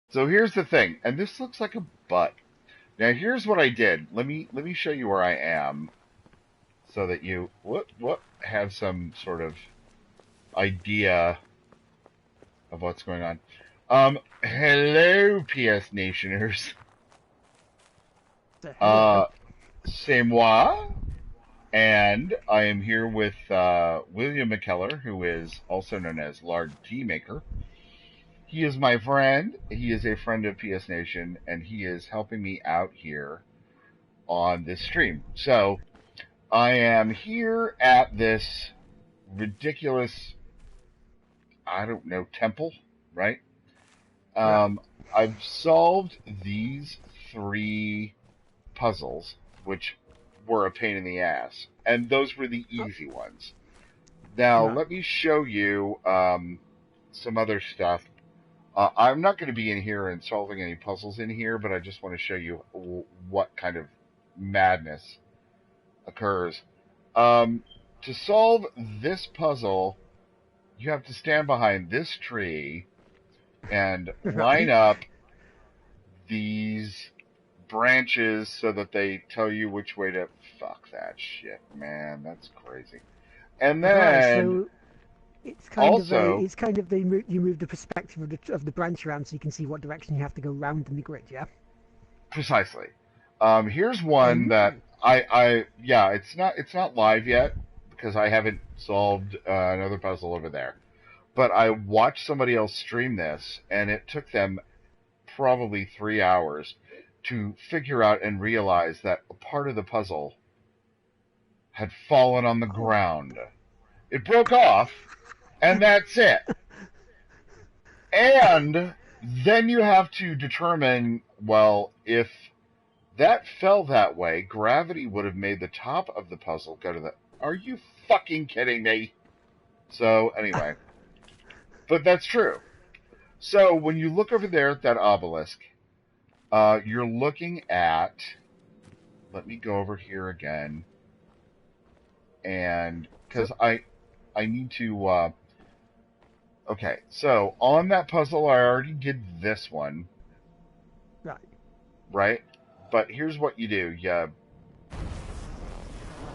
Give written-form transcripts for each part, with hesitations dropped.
So here's the thing, and this looks like a butt. Now here's what I did. Let me show you where I am, so that you what have some sort of idea of what's going on. Hello, PS Nationers. So, hello. Uh, c'est moi, and I am here with William McKellar, who is also known as Lard Tea Maker. He is my friend. He is a friend of PS Nation, and he is helping me out here on this stream. So I am here at this ridiculous, I don't know, temple, right? Right. Um, I've solved these three puzzles, which were a pain in the ass, and those were the Oh, easy ones. Now right. let me show you some other stuff. I'm not going to be in here and solving any puzzles in here, but I just want to show you what kind of madness occurs. To solve this puzzle, you have to stand behind this tree and line Right. up these branches so that they tell you which way to. Fuck that shit, man. That's crazy. And Right. then So also, it's kind of you move the perspective of the branch around so you can see what direction you have to go round in the grid. Yeah. precisely. Here's one that Oh. yeah, it's not live yet because I haven't solved another puzzle over there. But I watched somebody else stream this, and it took them probably 3 hours to figure out and realize that a part of the puzzle had fallen on the Oh. ground. It broke off, and that's it. And then you have to determine, well, if that fell that way, gravity would have made the top of the puzzle go to the. Are you fucking kidding me? So, anyway, but that's true. So, when you look over there at that obelisk, you're looking at. Let me go over here again. And. So Because I need to. Okay, so on that puzzle, I already did this one, right. right? But here's what you do: you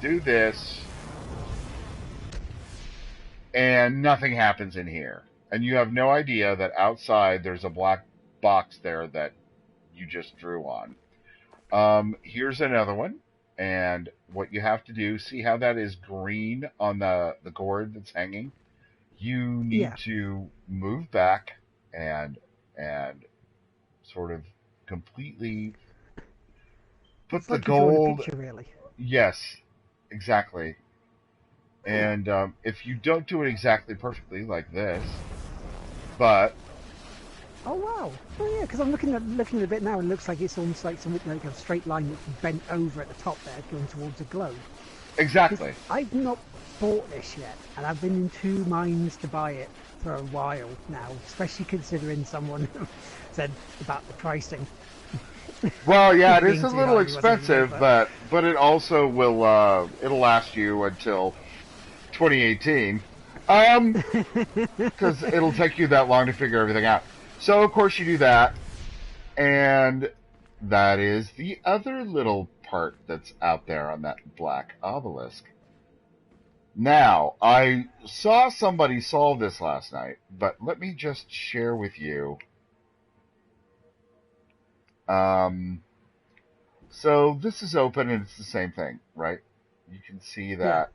do this, and nothing happens in here, and you have no idea that outside there's a black box there that you just drew on. Here's another one, and what you have to do: see how that is green on the gourd that's hanging. You need Yeah. to move back and and sort of completely put It's the like you're drawing a gold. picture, really. Yes, exactly. Oh. And if you don't do it exactly perfectly, like this, but Oh wow. Oh yeah. Because I'm looking at it now, and it looks like it's almost like something like a straight line that's bent over at the top there, going towards a globe. Because exactly, I've not bought this yet, and I've been in two minds to buy it for a while now, especially considering someone said about the pricing well, yeah, it is being a too little high, wasn't it? You know, expensive, but it also will it'll last you until 2018, because it'll take you that long to figure everything out. So of course you do that, and that is the other little part that's out there on that black obelisk. Now, I saw somebody solve this last night, but let me just share with you. Um, so this is open and it's the same thing, right? You can see yeah. that.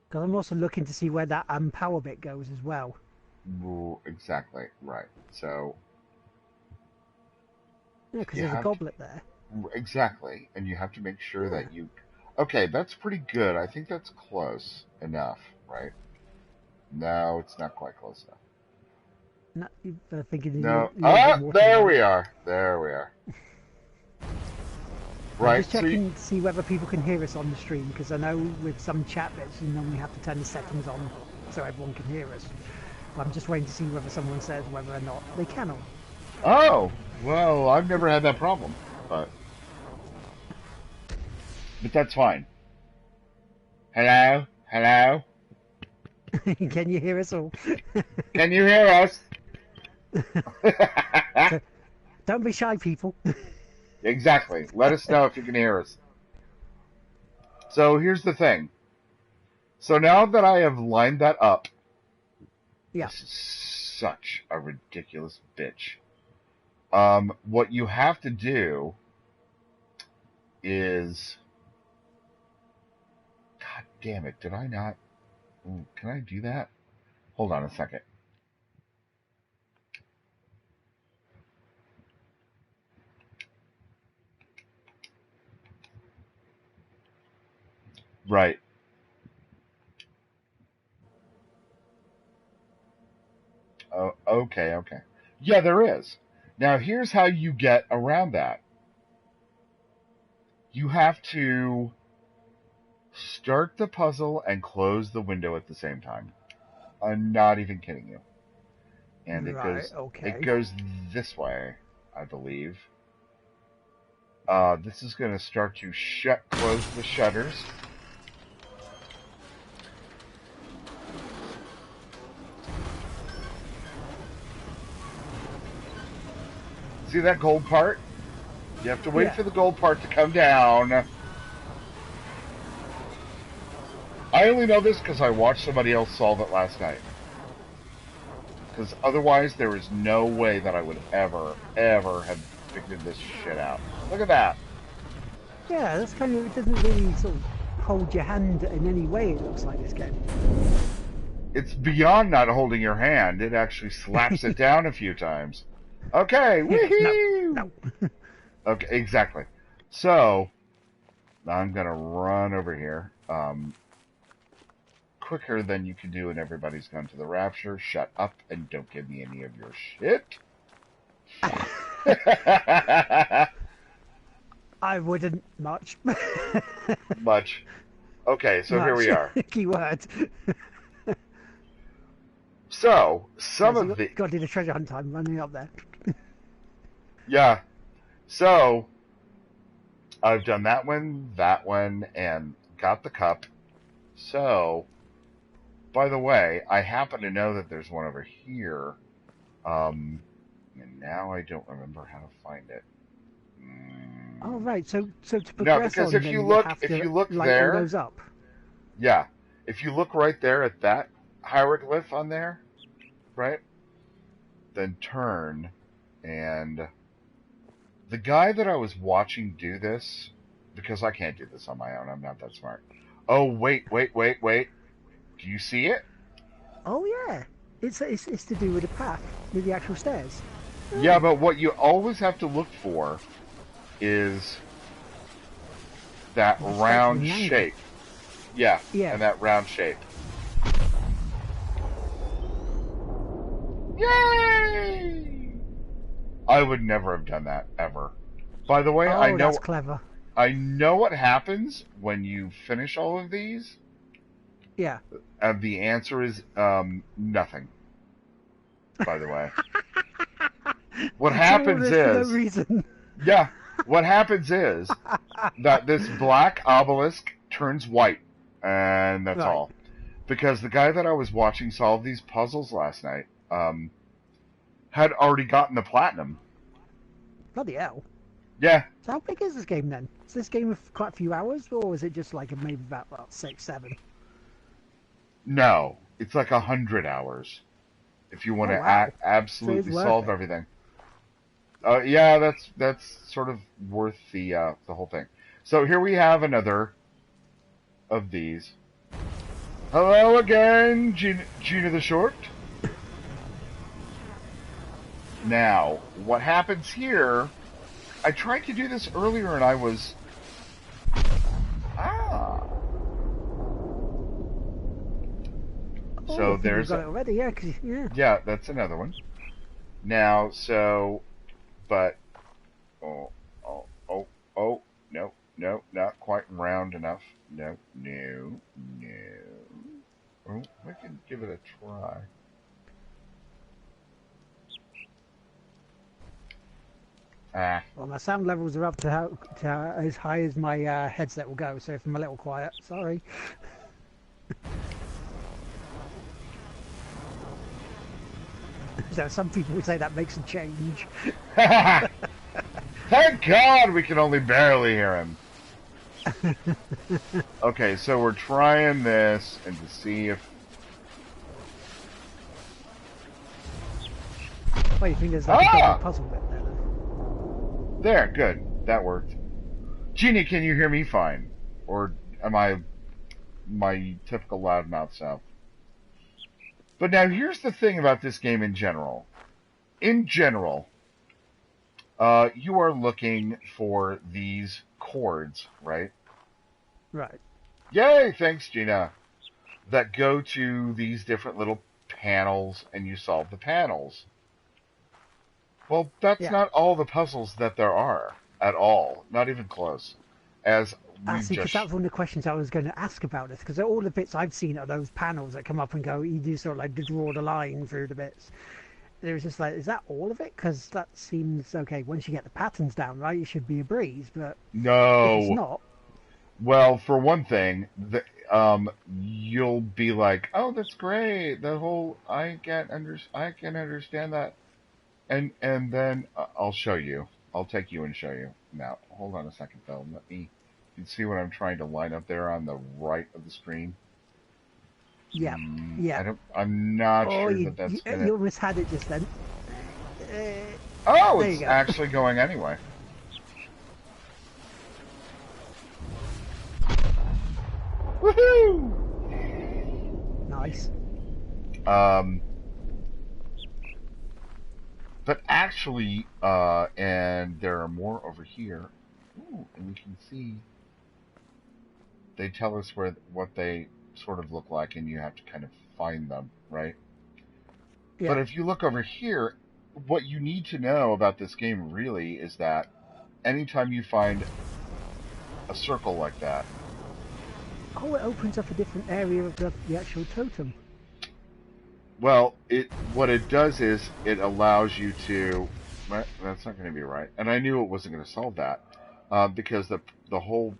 Because I'm also looking to see where that power bit goes as well. Exactly, right. So Yeah, because you there's a have to, goblet there. exactly, and you have to make sure Yeah. that you. Okay, that's pretty good. I think that's close enough, right? No, it's not quite close enough. Not, thinking there's No. a little bit Ah, more to the there we right. are. There we are. I'm Right. just So, checking to see whether people can hear us on the stream because I know with some chat bits you normally have to turn the settings on so everyone can hear us. But I'm just waiting to see whether someone says whether or not they can or oh, well, I've never had that problem, but that's fine. Hello, hello. can you hear us all? Can you hear us? So don't be shy, people. Exactly. Let us know if you can hear us. So here's the thing. So now that I have lined that up, Yeah. this is such a ridiculous bitch. What you have to do is, God damn it, did I not? Ooh, can I do that? Hold on a second. Right. Oh, okay, okay. Yeah, there is. Now, here's how you get around that. You have to start the puzzle and close the window at the same time. I'm not even kidding you. And Right. it Okay. goes this way, I believe. This is going to start to close the shutters. See that gold part? You have to wait Yeah. for the gold part to come down. I only know this because I watched somebody else solve it last night. Because otherwise, there is no way that I would ever have figured this shit out. Look at that. Yeah. That's kind of. It doesn't really sort of hold your hand in any way. It looks like this game. It's beyond not holding your hand. It actually slaps it down a few times. Okay, No. No. woohoo! Okay, exactly. So, I'm going to run over here. Quicker than you can do, and everybody's gone to the rapture. Shut up and don't give me any of your shit. I wouldn't much. Much. Okay, so here Much. we are. Keyword. So, Yeah, some so of the. you got to do the treasure hunt time running up there. Yeah. So, I've done that one, and got the cup. So, by the way, I happen to know that there's one over here. And now I don't remember how to find it. Oh right, so to No, progress because on, if you then you look, have if to you look light all there, those up. yeah, if you look right there at that hieroglyph on there, right, then turn, and the guy that I was watching do this, because I can't do this on my own, I'm not that smart. Oh, wait. Do you see it? Oh yeah, it's to do with the path, with the actual stairs. Yeah, Oh, but what you always have to look for is that if it's factoring round the angle. shape. Yeah, Yeah. and that round shape. Yay! I would never have done that ever. By the way, Oh, that's clever. I know what happens when you finish all of these. Yeah. The answer is nothing. By the way, what So all happens this for no is, reason. yeah, what happens is that this black obelisk turns white, and that's Right. all. Because the guy that I was watching solve these puzzles last night had already gotten the platinum. Bloody hell. Yeah, So how big is this game then? Is this game of quite a few hours, or is it just like maybe about 6, 7? no, it's like 100 hours if you want Oh to wow. So it's absolutely worth solve it. everything. Yeah, that's sort of worth the whole thing. So here we have another of these. Hello again, Gina the Short. Now, what happens here? I tried to do this earlier and I was ah. Oh, So I think we've there's got it already. Yeah, 'cause yeah. yeah, that's another one. Now, but oh, oh, oh, oh, no, not quite round enough. No. Oh, I can give it a try. Ah, Well, my sound levels are up to as high as my headset will go. So if I'm a little quiet, sorry. So some people would say that makes a change. Thank God we can only barely hear him. Okay, so we're trying this and to see if... Well, you think there's like a double puzzle bit there then? There, good. That worked. Jeannie, can you hear me fine? Or am I my typical loudmouth self? But now here's the thing about this game in general. In general, you are looking for these chords, right? Right. Yay, thanks, Gina. That go to these different little panels, and you solve the panels. Well, that's not all the puzzles that there are at all. Not even close. As we See, because that was one of the questions I was going to ask about this, because all the bits I've seen are those panels that come up and go, you do sort of like draw the line through the bits. It was just like, is that all of it? Because that seems, okay, once you get the patterns down, right, it should be a breeze, but no, if it's not... Well, for one thing, you'll be like, "Oh, that's great. The whole I can understand that," and then I'll show you. I'll take you and show you. Now, hold on a second, though. You can see what I'm trying to line up there on the right of the screen. Yeah, yeah. I'm not sure that's gonna. You almost had it just then. Oh, it's actually going anyway. Woohoo! Nice. But actually, and there are more over here. Ooh, and we can see they tell us what they sort of look like, and you have to kind of find them, right? Yeah. But if you look over here, what you need to know about this game really is that anytime you find a circle like that. Oh, it opens up a different area of the actual totem. Well, what it does is it allows you to. Well, that's not going to be right, and I knew it wasn't going to solve that because the whole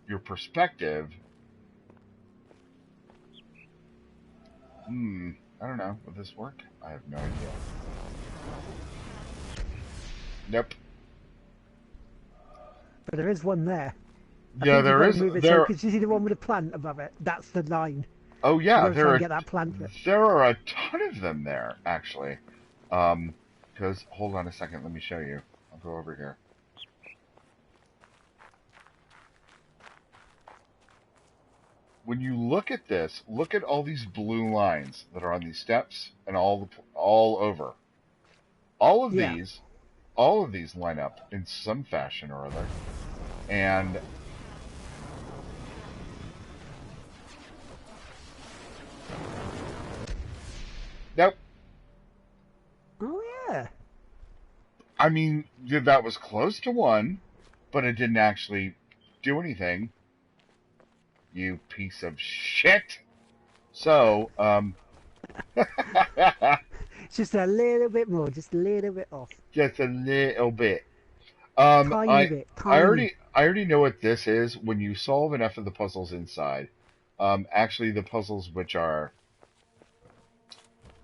your perspective. I don't know. Will this work? I have no idea. Nope. But there is one there. Yeah, there is. There, because you see the one with the plant above it. That's the line. Oh yeah, get that plant. There are a ton of them there, actually. Because hold on a second, let me show you. I'll go over here. When you look at this, look at all these blue lines that are on these steps and all over. All of these line up in some fashion or other, and nope. Oh yeah. I mean, that was close to one, but it didn't actually do anything. You piece of shit. So, just a little bit more, just a little bit off. Just a little bit. Tiny bit. I already know what this is. When you solve enough of the puzzles inside, actually the puzzles which are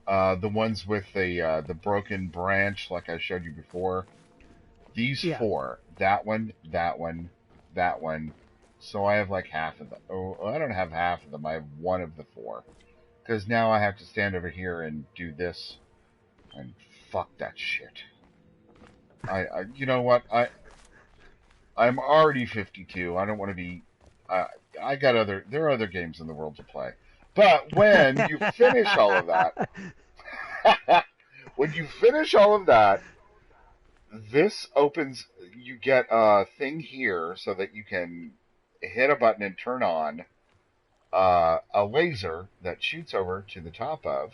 the ones with the broken branch, like I showed you before. These four, that one, that one, that one. So I have like half of them. Oh, I don't have half of them. I have one of the four. Because now I have to stand over here and do this. And fuck that shit. You know what? I'm already 52. I don't want to be. There are other games in the world to play. But when you finish all of that, this opens. You get a thing here so that you can hit a button and turn on a laser that shoots over to the top of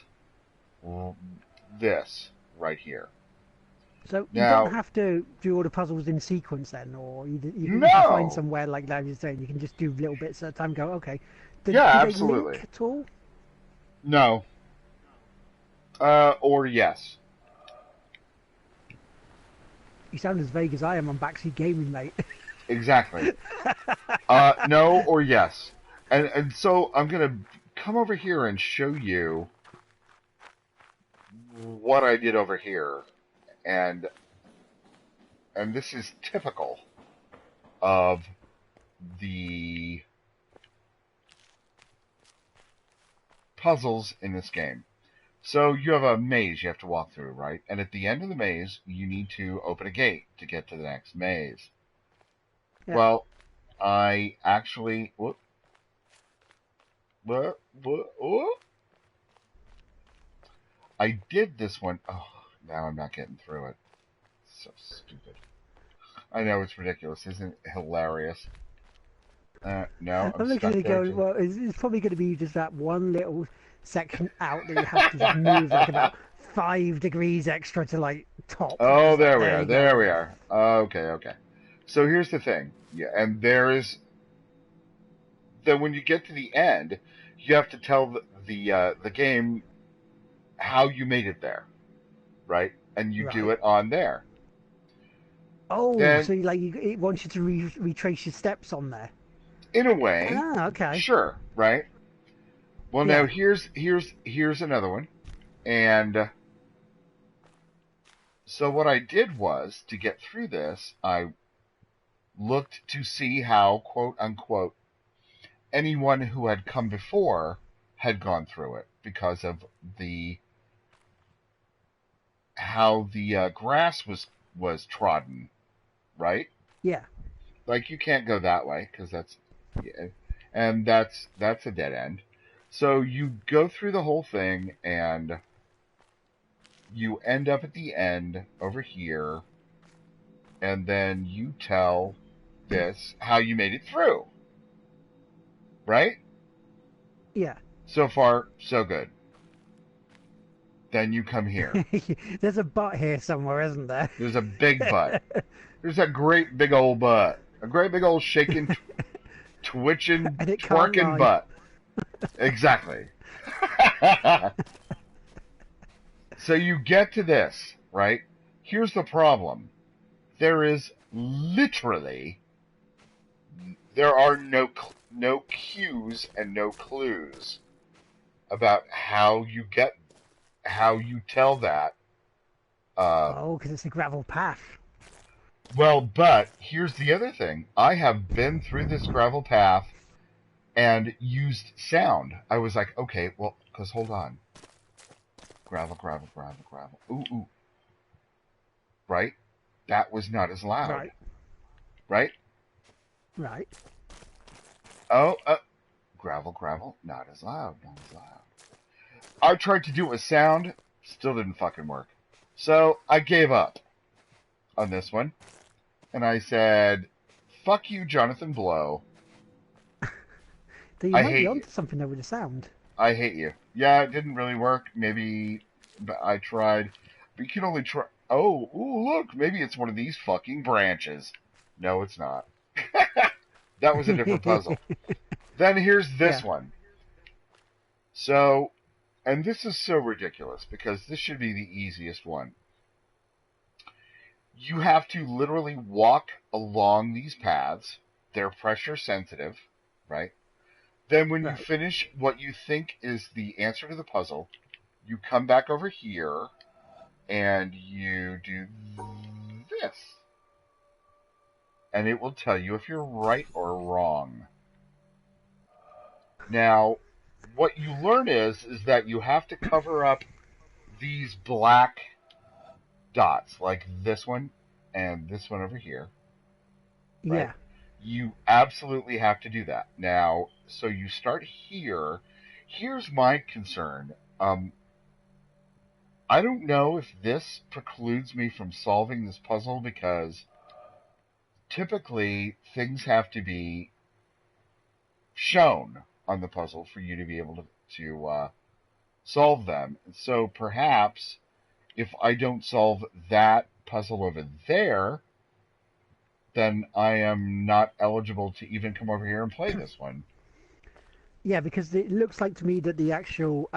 this right here. So you don't have to do all the puzzles in sequence then, or you can find somewhere like that you're saying you can just do little bits at a time. Go okay. Do absolutely. They link at all? No. Or yes. You sound as vague as I am on Backseat Gaming, mate. Exactly. No or yes. And so I'm going to come over here and show you what I did over here, and this is typical of the puzzles in this game. So you have a maze you have to walk through, right? And at the end of the maze, you need to open a gate to get to the next maze. Yeah. Well, I actually what? I did this one. Oh, now I'm not getting through it. So stupid. I know it's ridiculous. Isn't it hilarious? No, I'm I'm looking at stuck it there going, too. well, it's probably going to be just that one little section out that you have to just move like about 5 degrees extra to like top. And Oh, it's like, there we there are. you go. There we are. Okay, okay. So here's the thing. Yeah, and there is then when you get to the end, you have to tell the game how you made it there, right? And you do Right. it on there. Oh, Then, so it wants you to retrace your steps on there. in a way, Ah, okay. sure, right? Well, now Yeah. here's another one, and so what I did was to get through this, I looked to see how quote unquote anyone who had come before had gone through it because of the how the grass was trodden, right? Yeah. Like you can't go that way because that's yeah, and that's a dead end. So you go through the whole thing and you end up at the end over here, and then you tell this how you made it through, right? Yeah. So far, so good. Then you come here. There's a butt here somewhere, isn't there? There's a big butt. There's a great big old butt. A great big old shaking, twitching, And it can't twerking lie. butt. Exactly. So you get to this, right? Here's the problem. There is literally there are no cues and no clues about how you tell that. Uh, Oh, because it's a gravel path. well, but here's the other thing. I have been through this gravel path and used sound. I was like, okay, well, because hold on. Gravel, gravel, gravel, gravel. Ooh, ooh. Right? That was not as loud. Right. Right? Right. Oh, gravel, gravel. Not as loud. Not as loud. I tried to do it with sound. Still didn't fucking work. So I gave up on this one. And I said, fuck you, Jonathan Blow. So you I might be hate you. onto something there with the sound. I hate you. Yeah, it didn't really work. Maybe I tried. But you can only try. Oh, ooh, look. Maybe it's one of these fucking branches. No, it's not. That was a different puzzle. Then here's Yeah. this one. So, and this is so ridiculous because this should be the easiest one. You have to literally walk along these paths. They're pressure sensitive, right? Then when you Right. finish what you think is the answer to the puzzle, you come back over here and you do this. And it will tell you if you're right or wrong. Now, what you learn is that you have to cover up these black dots, like this one and this one over here, right? Yeah. You absolutely have to do that. Now, so you start here. Here's my concern. I don't know if this precludes me from solving this puzzle because typically things have to be shown on the puzzle for you to be able to solve them. So perhaps if I don't solve that puzzle over there, then I am not eligible to even come over here and play this one. Yeah, because it looks like to me that the actual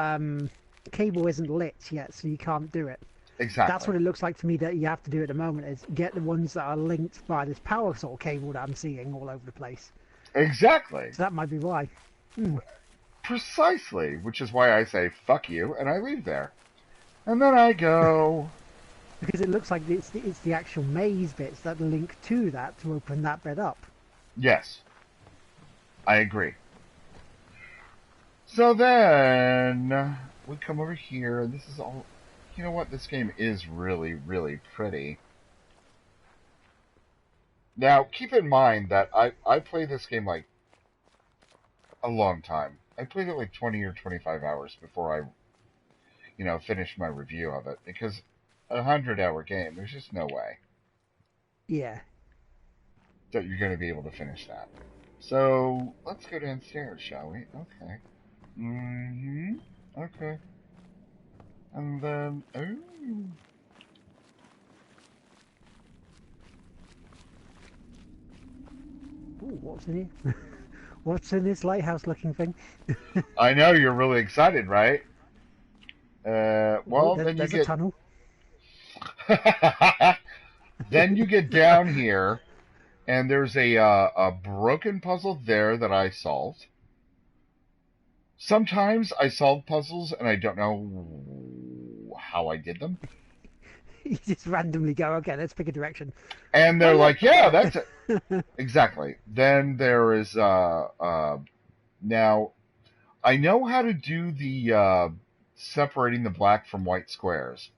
cable isn't lit yet, so you can't do it. That's Exactly. what it looks like to me that you have to do at the moment, is get the ones that are linked by this power saw cable that I'm seeing all over the place. Exactly. So that might be why. Hmm. Precisely. Which is why I say fuck you and I leave there. And then I go, Because it looks like it's the actual maze bits that link to that to open that bit up. yes, I agree. So then we come over here, and this is all. You know what? This game is really, really pretty. Now, keep in mind that I played this game like a long time. I played it like 20 or 25 hours before I, finished my review of it because a 100-hour game, there's just no way Yeah. that you're going to be able to finish that. So let's go downstairs, shall we? Okay. Mm-hmm. Okay. And then, ooh. Ooh, what's in here? What's in this lighthouse-looking thing? I know you're really excited, right? Oh, Well, then you there's a get, tunnel. then you get down here, and there's a broken puzzle there that I solved. Sometimes I solve puzzles and I don't know how I did them. You just randomly go, okay, let's pick a direction. And Oh they're yeah, like, I got yeah, that's it. it. Exactly. Then there is now I know how to do the separating the black from white squares.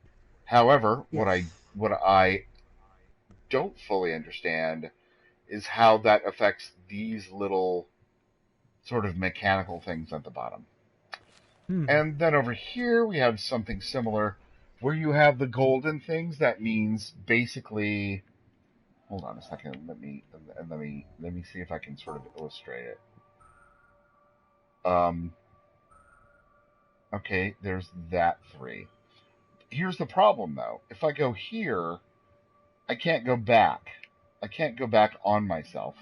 However, Yes. what I don't fully understand is how that affects these little sort of mechanical things at the bottom. Hmm. And then over here we have something similar where you have the golden things. That means basically, hold on a second. Let me see if I can sort of illustrate it. Um, okay, there's that three. Here's the problem though. If I go here, I can't go back. I can't go back on myself.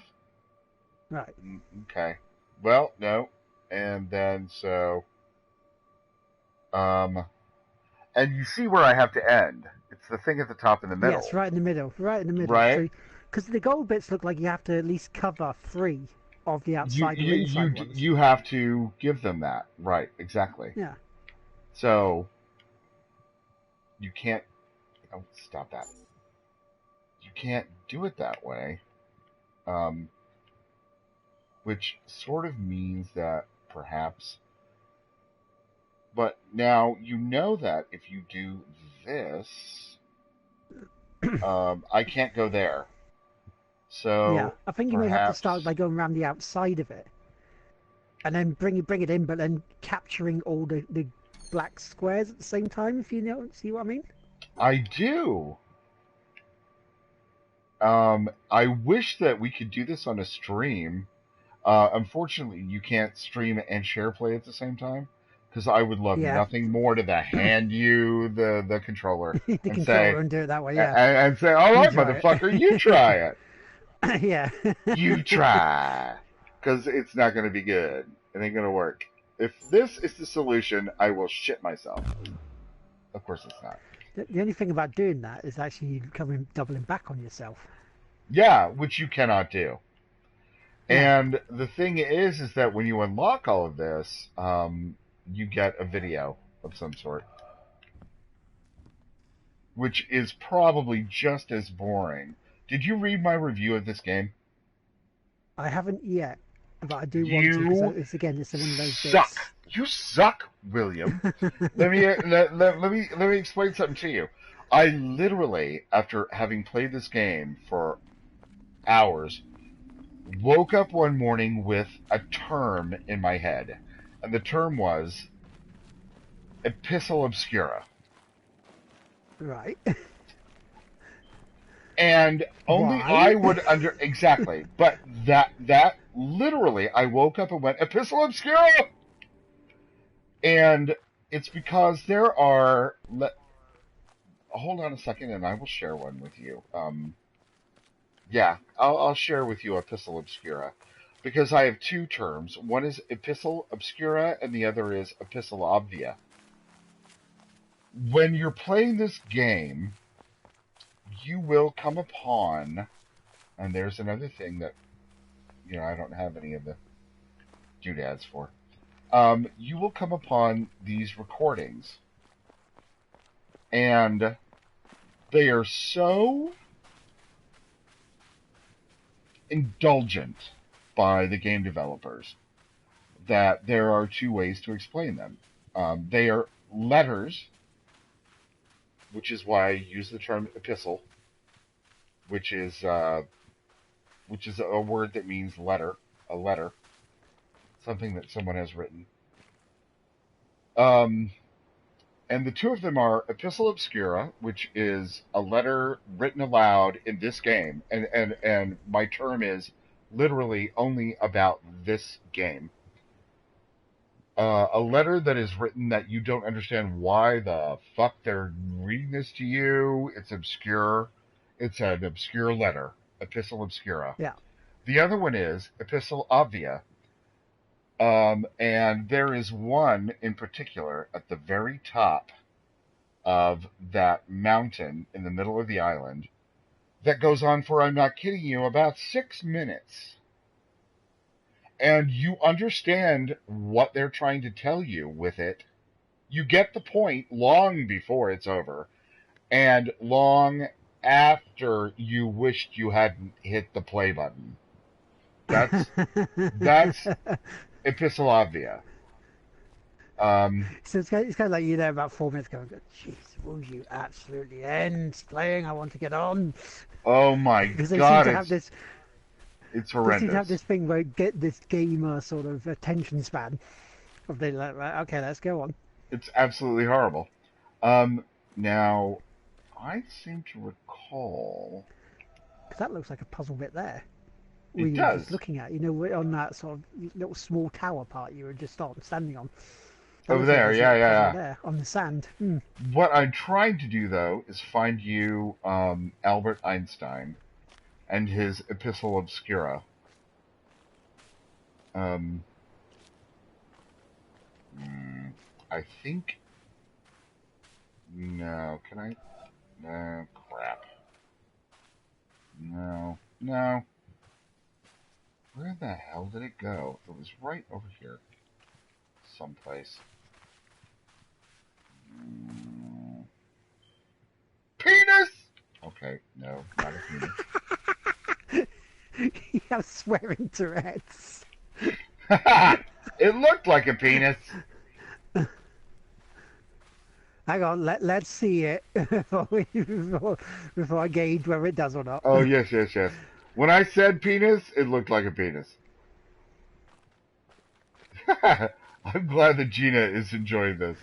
Right. Okay. Well, no. And then um, and you see where I have to end. It's the thing at the top in the Yes, middle, right in the middle. Right in the middle. right? So, because the gold bits look like you have to at least cover three of the You outside or you you inside ones. you have to give them that, right? Exactly. Yeah. So you can't. Oh, stop that. You can't do it that way. Um, which sort of means that perhaps. But now you know that if you do this, I can't go there. Yeah. So I think you may have to start perhaps by going around the outside of it and then bring it in, but then capturing all the black squares at the same time. If you know, see what I mean? I do. I wish that we could do this on a stream. Unfortunately, you can't stream and share play at the same time because I would love Yeah. nothing more to hand you the controller The and controller say and do it that way. Yeah. all You right, try motherfucker, you try it. it. Yeah. You try. Because it's not going to be good. It ain't going to work. If this is the solution, I will shit myself. Of course it's not. The only thing about doing that is actually coming doubling back on yourself. Yeah, which you cannot do. Yeah. And the thing is that when you unlock all of this, you get a video of some sort, which is probably just as boring. Did you read my review of this game? I haven't yet, but I do want to because You it's one of those suck. bits. You suck, William. Let me explain something to you. I literally, after having played this game for hours, woke up one morning with a term in my head, and the term was Epistle Obscura. Right. And only I Why? would under exactly, but that literally, I woke up and went Epistle Obscura, and it's because there are. Hold on a second, and I will share one with you. Yeah, I'll share with you Epistle Obscura because I have two terms. One is Epistle Obscura, and the other is Epistle Obvia. When you're playing this game, you will come upon, and there's another thing that I don't have any of the doodads for. You will come upon these recordings And they are so indulgent by the game developers that there are two ways to explain them. They are letters, which is why I use the term epistle, which is a word that means letter, a letter, something that someone has written. Um, and the two of them are Epistle Obscura, which is a letter written aloud in this game, and my term is literally only about this game. A letter that is written that you don't understand why the fuck they're reading this to you. It's obscure. It's an obscure letter, Epistle Obscura. Yeah. The other one is Epistle Obvia. And there is one in particular at the very top of that mountain in the middle of the island that goes on for, I'm not kidding you, about 6 minutes. And you understand what they're trying to tell you with it. You get the point long before it's over, and long after you wished you hadn't hit the play button. That's Epistle Obvia. So it's kind of like you there about 4 minutes ago. Jeez, will you absolutely end playing? I want to get on. Oh my Because they god, seem to have this. it's They seem horrendous. to have this thing where you get this gamer sort of attention span. Of they like, right, okay, let's go on. It's absolutely horrible. Now, I seem to recall. Because that looks like a puzzle bit there. It We were does. just looking at, on that sort of little small tower part you were just standing on. That Over looks like there, there's a yeah, puzzle yeah, yeah. there on the sand. What I'm trying to do, though, is find you Albert Einstein and his Epistle Obscura. I think. No, can I? No, crap. No, no. Where the hell did it go? It was right over here. Someplace. Penis! Okay, no, not a penis. You have swearing Tourette's. It looked like a penis. Hang on, let's see it before I gauge whether it does or not. Oh, yes, yes, yes. When I said penis, it looked like a penis. I'm glad that Gina is enjoying this.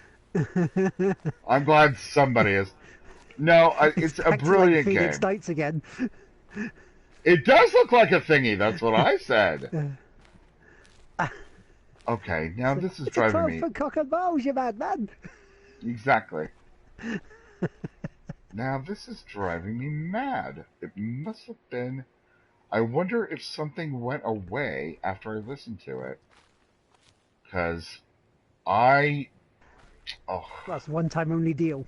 I'm glad somebody is. No, it's a Back to, brilliant like, Phoenix game. Nights again. It does look like a thingy. That's what I said. Okay, now this is It's a driving me 12-foot cock and balls, you madman. exactly. Now this is driving me mad. It must have been. I wonder if something went away after I listened to it. Because I. Oh. That's a one-time only deal.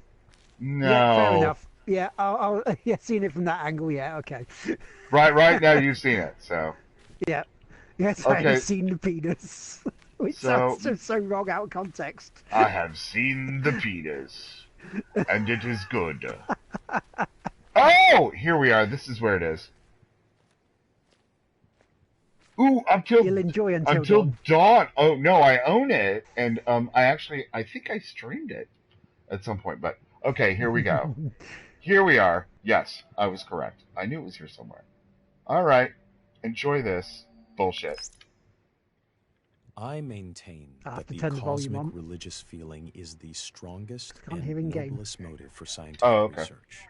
No. Yeah, fair enough. Yeah, yeah, seen it from that angle. Yeah, okay. Right now you've seen it, so. Yeah. Yes, Okay. I have seen the penis. Which sounds so wrong out of context. I have seen the penis, and it is good. Oh, here we are. This is where it is. Ooh, You'll enjoy until dawn. Oh no, I own it, and I think I streamed it at some point. But okay, here we go. Here we are. Yes, I was correct. I knew it was here somewhere. All right, enjoy this bullshit. I maintain that the turn the volume cosmic on. religious feeling is the strongest Can't and hear in-game. noblest motive for scientific Oh, okay. research.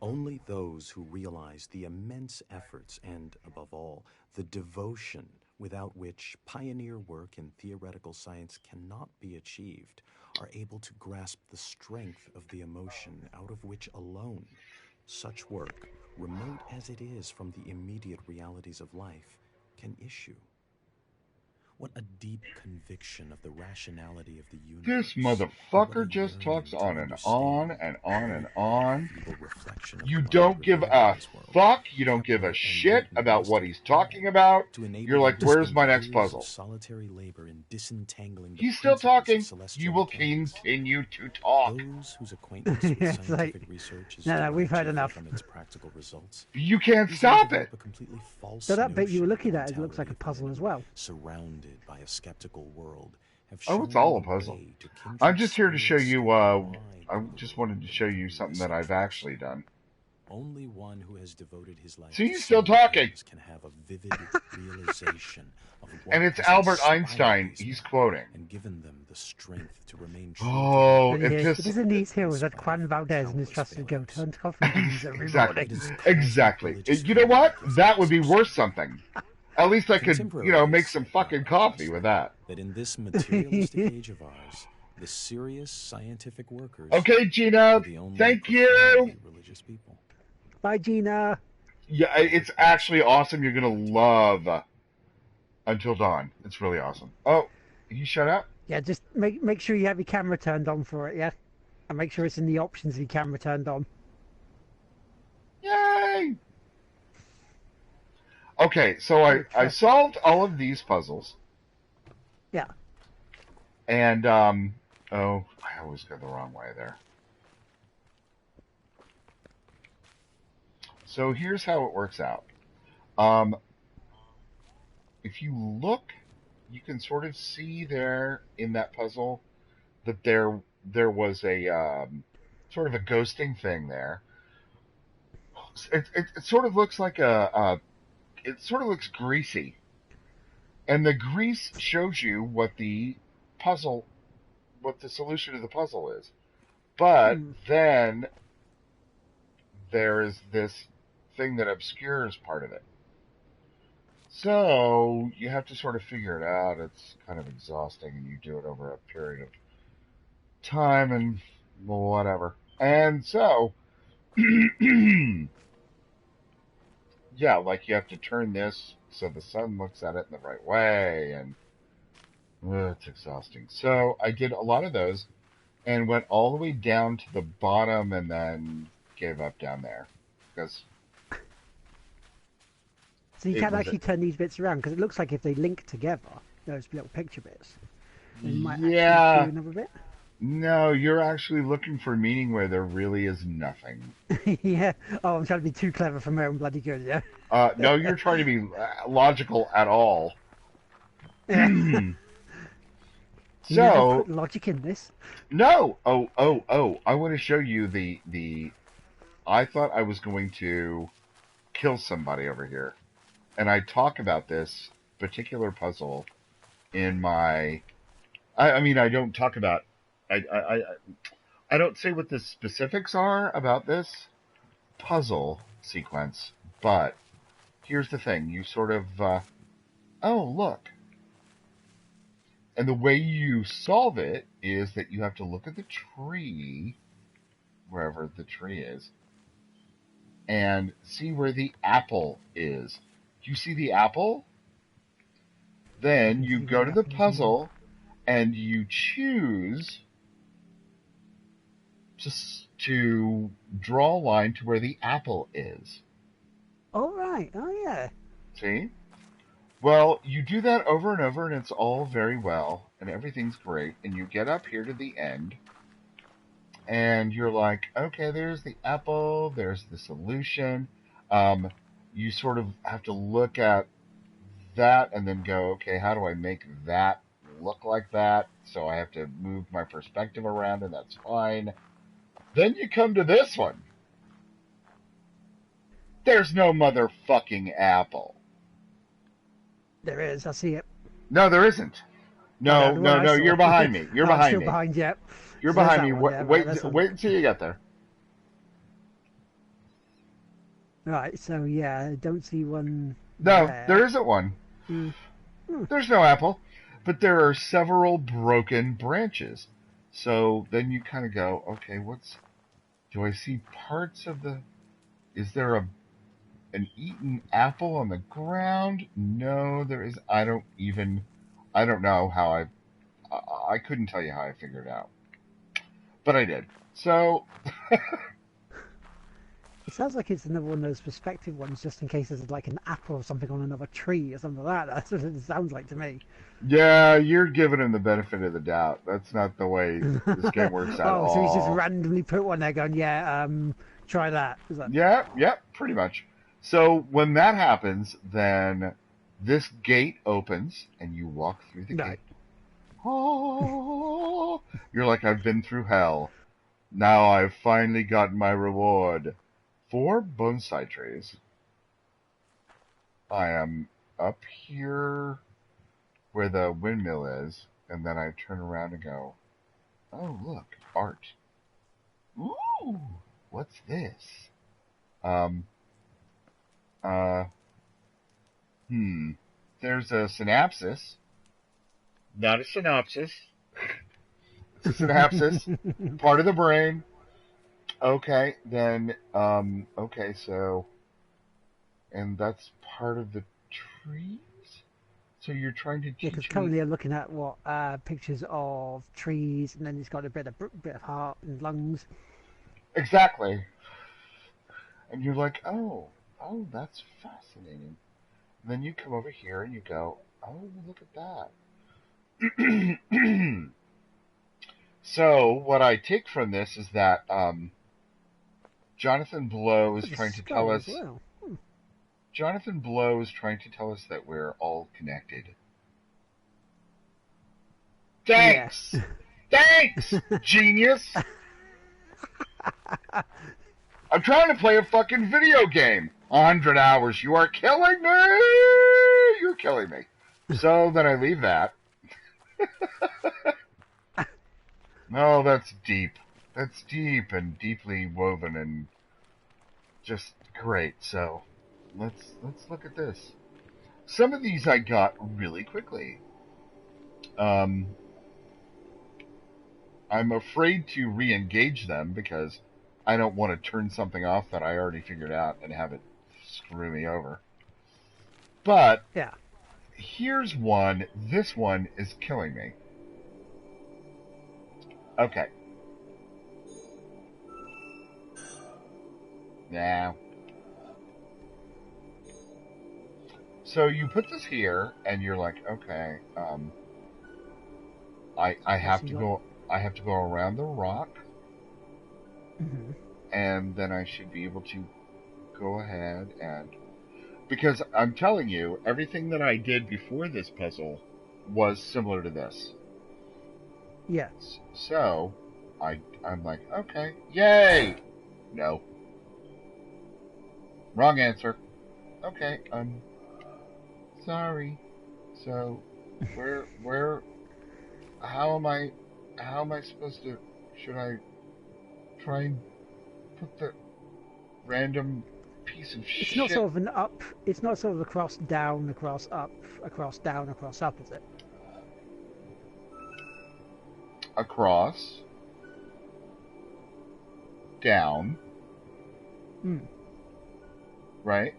Only those who realize the immense efforts and, above all, the devotion without which pioneer work in theoretical science cannot be achieved are able to grasp the strength of the emotion out of which alone such work, remote as it is from the immediate realities of life, can issue. What a deep conviction of the rationality of the universe. This motherfucker just talks on and on and on and on. You don't give a fuck. You don't give a shit about what he's talking about. To enable You're like, him to where's spend my next years puzzle? of solitary labor in disentangling the He's still principles of talking. You celestial will mechanics. continue to talk. Those whose acquaintance with Yeah, it's like, scientific research is no, derived we've heard chiefly enough. from its practical results You can't easily stop develop it. a completely false So that bit you were notion looking of at, it looks like mentality a of puzzle men as well. surrounded by a skeptical world have Oh, shown it's all a the puzzle. way to I'm kindred just here to show spirits you, wide I just beyond wanted to show you earthly something that I've essentials. actually done. Only one who has devoted his life See, to he's still similar talking. aims can have a vivid realization of what And it's has Albert inspired Einstein these he's men quoting. and given them the strength to remain true Oh, And to it yeah, just... it is in these hills that spite Juan of Valdez and his countless trusted go failures. turn coffee beans every Exactly. morning. It is a cosmic Exactly. religious You know fervor what? that gives That them would be this worth strength. something. At least I could, make Contemporaries some have fucking marveled coffee us with that. that in this materialistic age of ours, the serious scientific workers Okay, are Gina, the only thank you. profoundly religious people. Bye, Gina. Yeah, it's actually awesome. You're going to love Until Dawn. It's really awesome. Oh, you shut up? Yeah, just make sure you have your camera turned on for it, yeah? And make sure it's in the options of your camera turned on. Yay! Okay, so I solved all of these puzzles. Yeah. And, oh, I always go the wrong way there. So here's how it works out. If you look, you can sort of see there in that puzzle that there was a sort of a ghosting thing there. It sort of looks like it sort of looks greasy, and the grease shows you what the solution to the puzzle is. But then there is this thing that obscures part of it. So you have to sort of figure it out. It's kind of exhausting, and you do it over a period of time and whatever. And so, yeah, like you have to turn this so the sun looks at it in the right way, and it's exhausting. So I did a lot of those and went all the way down to the bottom and then gave up down there because... So you can actually turn these bits around, because it looks like if they link together, those little picture bits, they might actually do another bit. No, you're actually looking for meaning where there really is nothing. Yeah. Oh, I'm trying to be too clever for my own bloody good, yeah? No, you're trying to be logical at all. Yeah. So, You never put logic in this. No! Oh, I want to show you the... I thought I was going to kill somebody over here. And I talk about this particular puzzle in my... I mean, I don't talk about... I don't say what the specifics are about this puzzle sequence, but here's the thing. You sort of... oh, look. And the way you solve it is that you have to look at the tree, wherever the tree is, and see where the apple is. You see the apple? Then you go to the puzzle and you choose just to draw a line to where the apple is. Oh, right. Oh, yeah. See? Well, you do that over and over, and it's all very well, and everything's great, and you get up here to the end, and you're like, okay, there's the apple, there's the solution. You sort of have to look at that and then go, okay, how do I make that look like that? So I have to move my perspective around, and that's fine. Then you come to this one. There's no motherfucking apple. There is, I see it. No, there isn't. No, you're behind me. You're behind still me. behind, yep. You're So behind me. Wait until you get there. Right, so yeah, I don't see one. No, there isn't one. There's no apple, but there are several broken branches. So then you kind of go, okay, do I see parts of is there an eaten apple on the ground? No, there is. I don't know how I couldn't tell you how I figured it out. But I did. So, It sounds like it's another one of those perspective ones, just in case there's like an apple or something on another tree or something like that. That's what it sounds like to me. Yeah, you're giving him the benefit of the doubt. That's not the way this game works at Oh, so he's just all. randomly put one there, going, "Yeah, try that." Is that Yeah, yeah, pretty much. So when that happens, then this gate opens and you walk through the right? gate. Oh, you're like, I've been through hell. Now I've finally gotten my reward. 4 bonsai trees. I am up here where the windmill is, and then I turn around and go, oh, look, art. Ooh, what's this? Um, uh, There's a synapsis. Not a synopsis. It's a synapsis. Part of the brain. Okay, then, okay, so, and that's part of the trees? So you're trying to Yeah, because teach me. currently I'm looking at what pictures of trees, and then it's got a bit of heart and lungs. Exactly. And you're like, oh, that's fascinating. And then you come over here and you go, oh, look at that. So what I take from this is that Jonathan Blow is There's a trying to tell skull as us. well. Jonathan Blow is trying to tell us that we're all connected. Yeah. Thanks, thanks, genius. I'm trying to play a fucking video game. 100 hours. You are killing me. You're killing me. So then I leave that. No, that's deep. That's deep and deeply woven and just great. So let's look at this. Some of these I got really quickly. I'm afraid to re-engage them because I don't want to turn something off that I already figured out and have it screw me over. But Yeah. here's one. This one is killing me. Okay. Now. So you put this here, and you're like, okay, I have to go. I have to go around the rock, Mm-hmm. and then I should be able to go ahead and because I'm telling you, everything that I did before this puzzle was similar to this. Yeah. So I'm like, okay, yay! No. Wrong answer. Okay, sorry. So where how am I supposed to should I try and put the random piece of It's not shit sort of an up. It's not sort of across, down, across, up, across, down, across, up, is it? across, down, Hmm. right?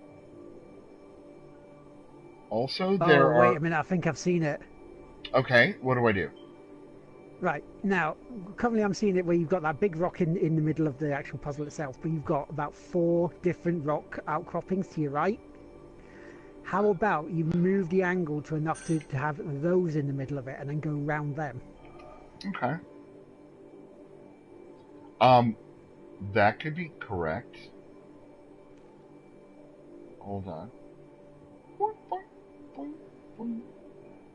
Also, Oh, there wait are. a minute. I think I've seen it. Okay, what do I do? Right. Now, currently I'm seeing it where you've got that big rock in the middle of the actual puzzle itself, but you've got about 4 different rock outcroppings to your right. How about you move the angle to enough to have those in the middle of it and then go round them? Okay. That could be correct. Hold on.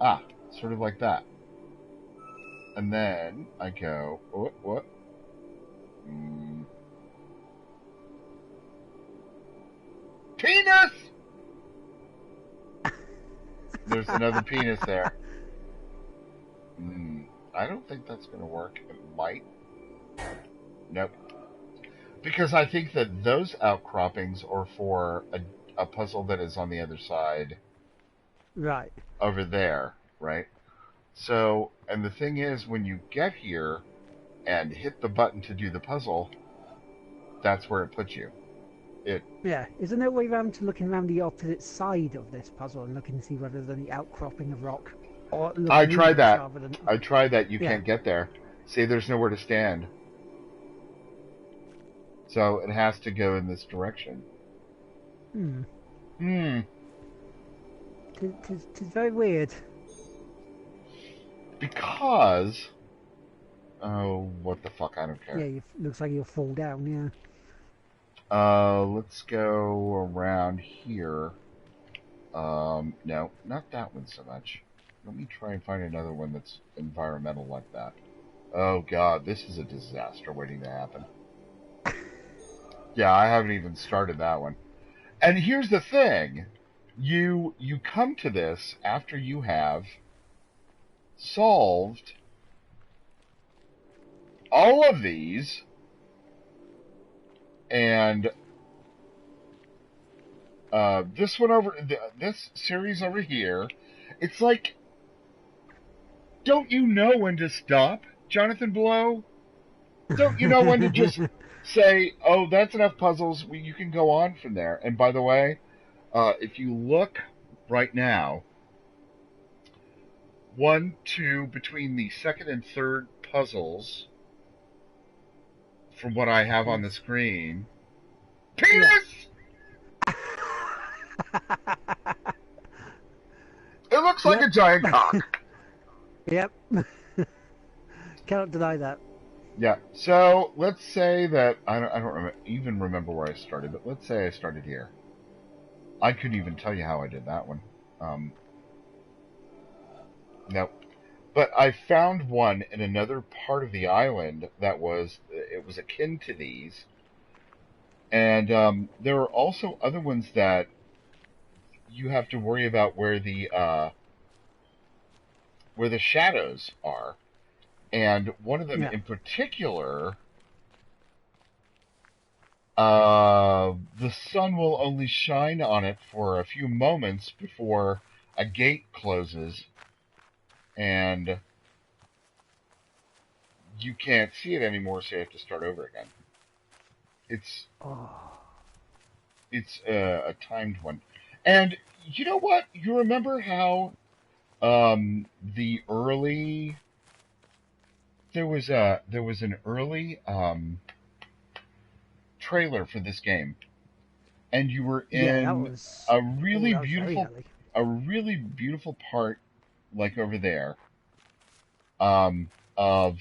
Ah, sort of like that. And then I go, what? Penis! There's another penis there. I don't think that's going to work. It might. Nope. Because I think that those outcroppings are for a puzzle that is on the other side Right. over there, right? So, and the thing is, when you get here and hit the button to do the puzzle, that's where it puts you. Yeah. Isn't there a way around to looking around the opposite side of this puzzle and looking to see whether there's any outcropping of rock? Or I looking tried inwards that. rather than... I tried that. You Yeah. can't get there. See, there's nowhere to stand. So it has to go in this direction. Hmm. Hmm. Tis very weird. Because... Oh, what the fuck, I don't Yeah, care. looks like you'll fall down, yeah. Let's go around here. No, not that one so much. Let me try and find another one that's environmental like that. Oh god, this is a disaster waiting to happen. Yeah, I haven't even started that one. And here's the thing. You come to this after you have solved all of these, and this one over, this series over here. It's like, don't you know when to stop, Jonathan Blow? Don't you know when to just say, oh, that's enough puzzles, you can go on from there? And by the way, if you look right now, between the second and third puzzles, from what I have on the screen, penis! It looks like Yep. a giant cock. Yep. Cannot deny that. Yeah, so let's say that, I don't even remember where I started, but let's say I started here. I couldn't even tell you how I did that one. Nope. But I found one in another part of the island that was akin to these, and there are also other ones that you have to worry about where the shadows are, and one of them Yeah. in particular, the sun will only shine on it for a few moments before a gate closes, and you can't see it anymore, so you have to start over again. It's a timed one. And you know what? You remember how the early there was an early trailer for this game, and you were Yeah, that in was. a Oh, really that was very beautiful early. part, like over there, of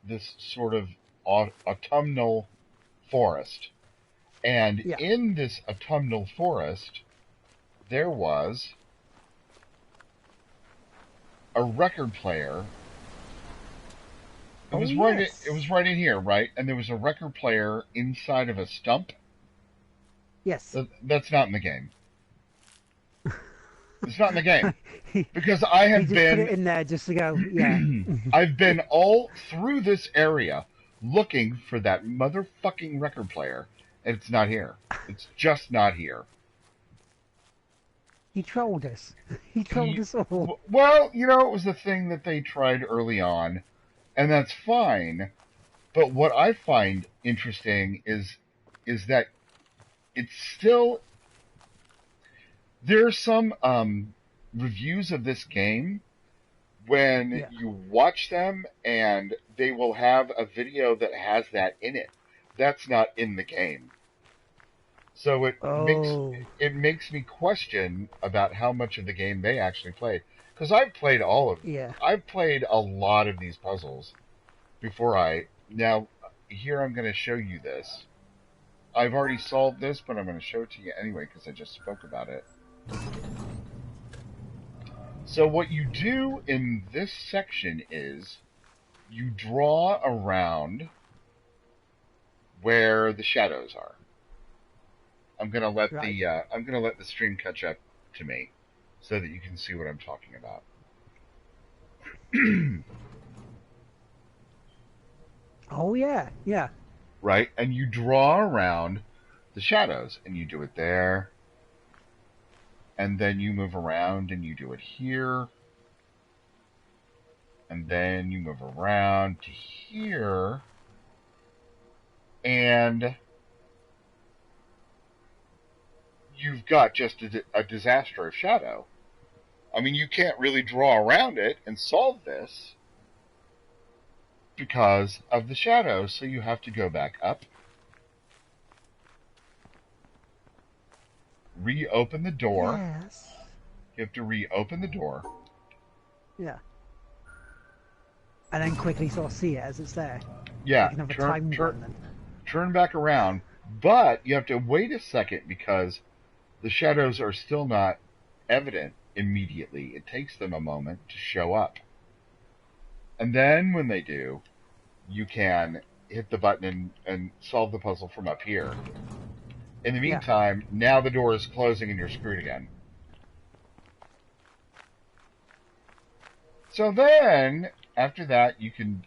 this sort of autumnal forest. And Yeah. in this autumnal forest, there was a record player. It Oh, was yes. right in here, right? And there was a record player inside of a stump. Yes. That's not in the game. It's not in the game he, because I he have just put been it in there just to go, yeah. I've been all through this area looking for that motherfucking record player, and it's not here. It's just not here. He trolled us. He trolled He, us all. well, it was the thing that they tried early on, and that's fine. But what I find interesting is that it's still there are some reviews of this game when Yeah. you watch them and they will have a video that has that in it. That's not in the game. So Oh. it makes me question about how much of the game they actually played. Because I've played Yeah. I've played a lot of these puzzles before now here I'm going to show you this. I've already solved this, but I'm going to show it to you anyway because I just spoke about it. So what you do in this section is you draw around where the shadows are. I'm gonna let the stream catch up to me so that you can see what I'm talking about. Oh, yeah. Yeah. Right? And you draw around the shadows, and you do it there, and then you move around and you do it here, and then you move around to here, and you've got just a disaster of shadow. I mean, you can't really draw around it and solve this because of the shadows, so you have to go back up reopen the door. Yes. You have to reopen the door. Yeah. And then quickly sort of see it as it's there. Yeah, Like another time run then. turn back around, but you have to wait a second because the shadows are still not evident immediately. It takes them a moment to show up. And then when they do, you can hit the button and solve the puzzle from up here. In the meantime, now the door is closing and you're screwed again. So then, after that, you can,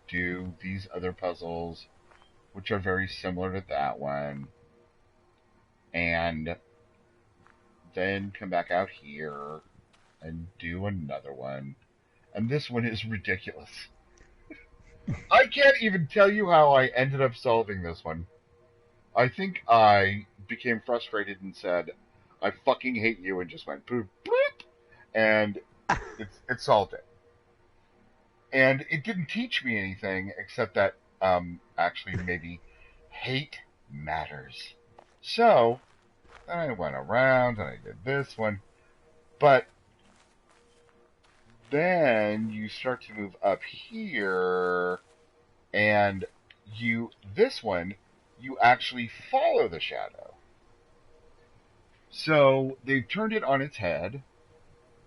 do these other puzzles, which are very similar to that one. And then come back out here and do another one. And this one is ridiculous. I can't even tell you how I ended up solving this one. I think I became frustrated and said, I fucking hate you, and just went boop, boop, and it solved it. And it didn't teach me anything except that actually maybe hate matters. So I went around and I did this one. But then you start to move up here, and this one, you actually follow the shadow. So they've turned it on its head,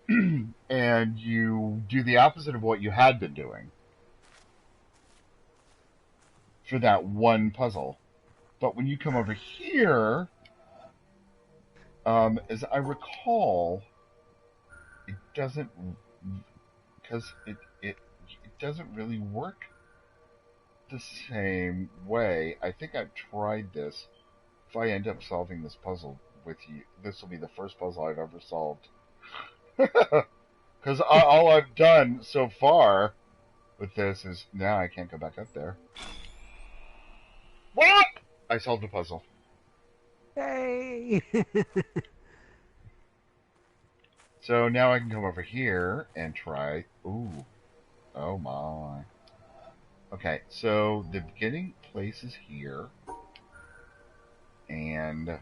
and you do the opposite of what you had been doing for that one puzzle. But when you come over here, as I recall, it doesn't, because it doesn't really work the same way. I think I've tried this. If I end up solving this puzzle with you, this will be the first puzzle I've ever solved. Because all I've done so far with this is now I can't go back up there. What? I solved the puzzle. Yay! So now I can come over here and try. Ooh. Oh my. Okay, so the beginning place is here. And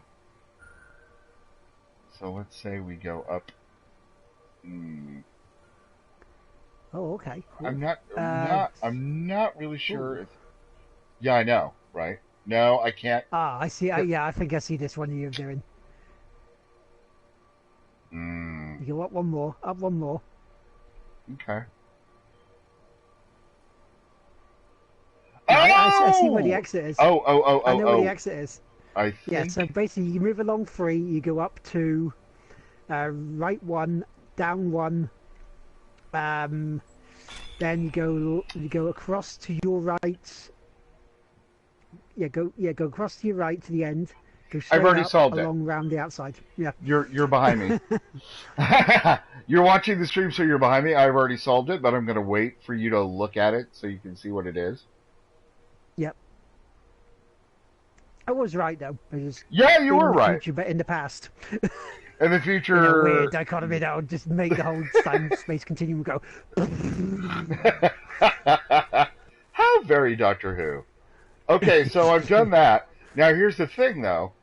so let's say we go up. Oh, okay. Cool. I'm not really sure if. Yeah, I know, right? No, I can't. Ah, I see. I think I see this one you're doing. You go up one more. Up one more. Okay. I see where the exit is. Oh! I know where the exit is. I think. Yeah. So basically, you move along 3. You go up to right 1, down 1. Then you go across to your right. Go across to your right to the end. Go straight I've already up, solved along round the outside. Yeah. You're behind me. You're watching the stream, so you're behind me. I've already solved it, but I'm going to wait for you to look at it so you can see what it is. Yep. I was right though. Yeah, you were right. Future, but in the past. In the future, in a weird dichotomy that would just make the whole time space continuum go. How very Doctor Who. Okay, so I've done that. Now here's the thing, though.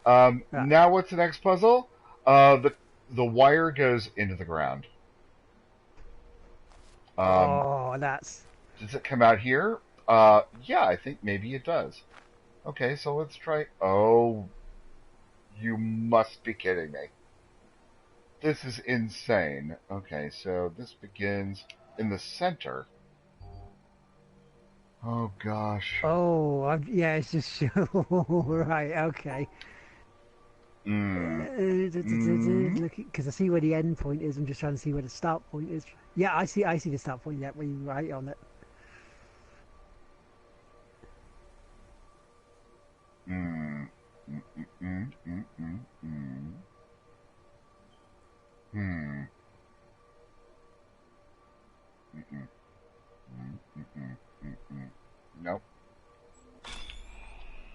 Now what's the next puzzle? The wire goes into the ground. That's. Does it come out here? Yeah, I think maybe it does. Okay, so let's try. Oh, you must be kidding me. This is insane. Okay, so this begins in the center. Oh gosh. Oh, yeah, it's just right. Okay. Because I see where the end point is. I'm just trying to see where the start point is. Yeah, I see the start point. Yeah, where you right on it. Nope.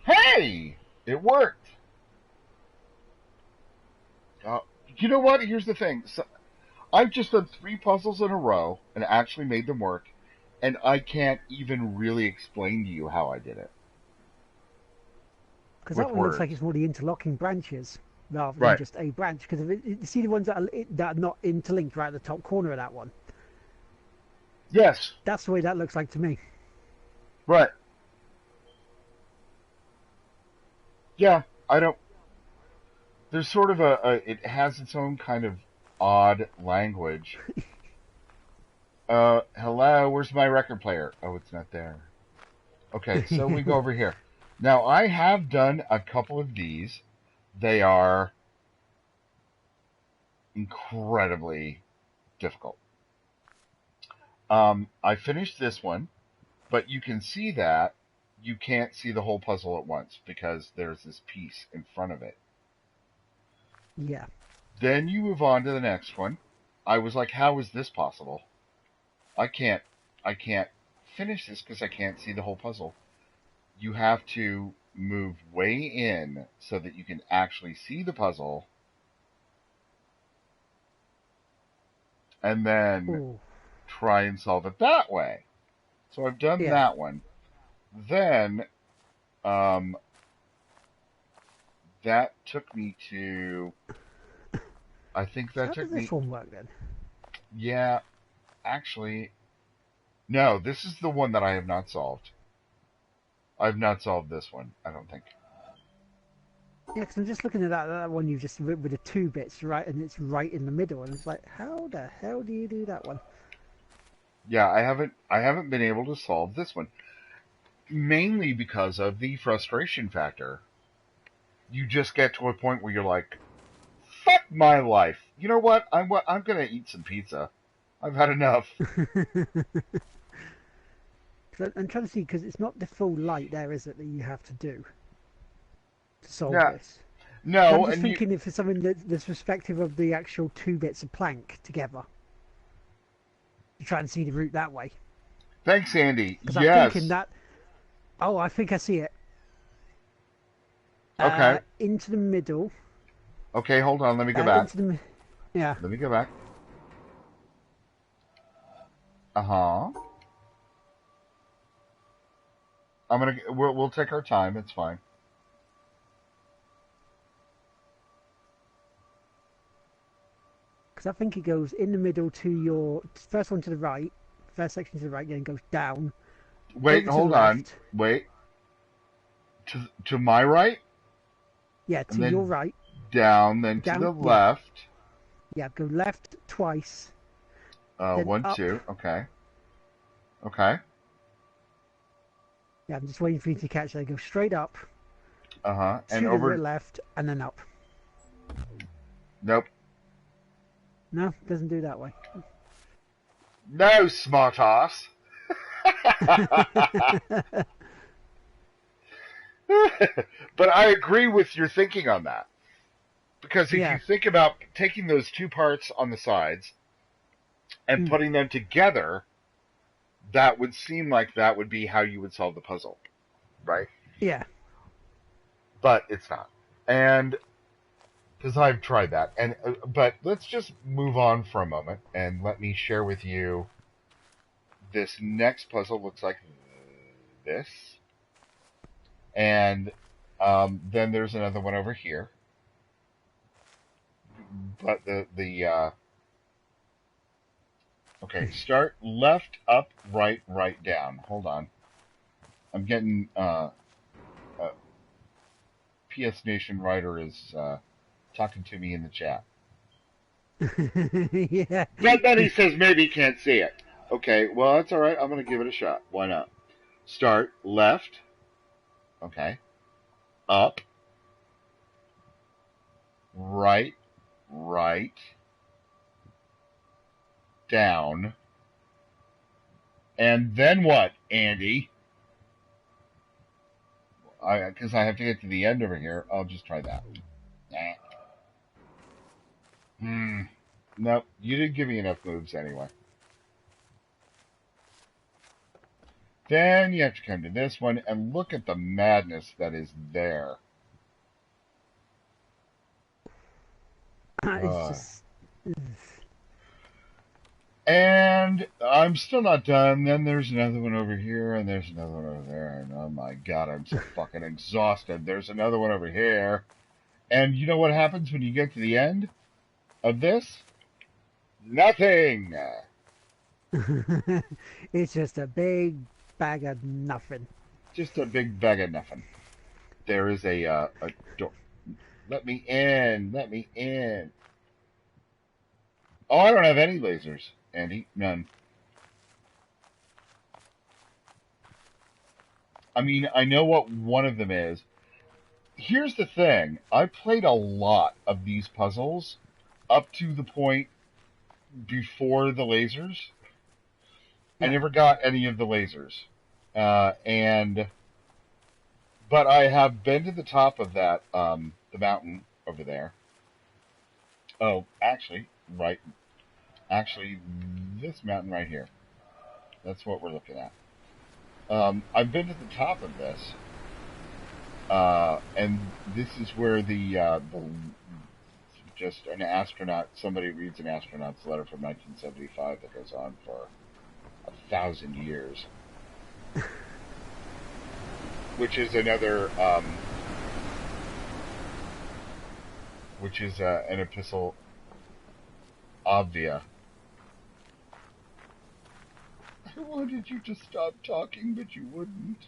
Hey! It worked! You know what? Here's the thing. So, I've just done 3 puzzles in a row and actually made them work, and I can't even really explain to you how I did it. Because that one looks like it's more the interlocking branches. rather than Right. just a branch. Because you see the ones that are not interlinked right at the top corner of that one. Yes. That's the way that looks like to me. Right. Yeah. I don't. There's sort of it has its own kind of odd language. Hello, where's my record player? Oh, it's not there. Okay, so we go over here. Now, I have done a couple of these. They are incredibly difficult. I finished this one, but you can see that you can't see the whole puzzle at once because there's this piece in front of it. Yeah. Then you move on to the next one. I was like, how is this possible? I can't finish this because I can't see the whole puzzle. You have to move way in so that you can actually see the puzzle, and then Ooh. try and solve it that way. So I've done Yeah. that one. Then that took me to, I think So that how took does this me, one work then? yeah, actually, no, this is the one that I have not solved. I've not solved this one, I don't think. Yeah, because I'm just looking at that one you just with the 2 bits, right, and it's right in the middle, and it's like, how the hell do you do that one? Yeah, I haven't been able to solve this one. Mainly because of the frustration factor. You just get to a point where you're like, fuck my life. You know what? I'm gonna eat some pizza. I've had enough. I'm trying to see, because it's not the full light there, is it, that you have to do to solve Yeah. this? So I'm No, just and you thinking if it's something that's perspective of the actual 2 bits of plank together. You try and see the route that way. thanks, Andy. Because I'm thinking Yes. that, oh, I think I see it. Okay. Into the middle. Okay, hold on, let me go back. Yeah. Let me go back. Uh-huh. We'll take our time, it's fine. Because I think it goes in the middle to your first one to the right, first section to the right, then goes down, Wait, over to the hold on. left. Wait. To my right, Yeah, and to your then right. down, then to the Down, yeah. left. Yeah, go left twice. Then One, up. two. Okay. Okay. Yeah, I'm just waiting for you to catch that. Go straight up, Uh-huh. And to the over. left, and then up. Nope. No, doesn't do that way. No, smart ass. But I agree with your thinking on that. Because if you Yeah. think about taking those 2 parts on the sides and putting them together, that would seem like that would be how you would solve the puzzle, right? Yeah. But it's not. And because I've tried that. And but let's just move on for a moment and let me share with you this next puzzle. Looks like this. And then there's another one over here. But okay, start left, up, right, right, down. Hold on. I'm getting PS Nation writer is talking to me in the chat. Yeah. But then he says maybe he can't see it. Okay, well that's all right. I'm gonna give it a shot. Why not? Start left. Okay. Up. Right. Right. Down. And then what, Andy? Because I have to get to the end over here. I'll just try that. Nope, you didn't give me enough moves anyway. Then you have to come to this one and look at the madness that is there. It's just. And I'm still not done. Then there's another one over here, and there's another one over there. And oh my god, I'm so fucking exhausted. There's another one over here. And you know what happens when you get to the end of this? Nothing. It's just a big bag of nothing. Just a big bag of nothing. There is a door. Let me in. Let me in. Oh, I don't have any lasers, Andy. None. I mean, I know what one of them is. Here's the thing. I played a lot of these puzzles up to the point before the lasers. I Yeah. never got any of the lasers. And but I have been to the top of that the mountain over there. Oh, actually, right. Actually, this mountain right here. That's what we're looking at. I've been to the top of this, and this is where the just an astronaut. Somebody reads an astronaut's letter from 1975 that goes on for 1,000 years, which is another, which is an epistle obvia. I wanted you to stop talking, but you wouldn't.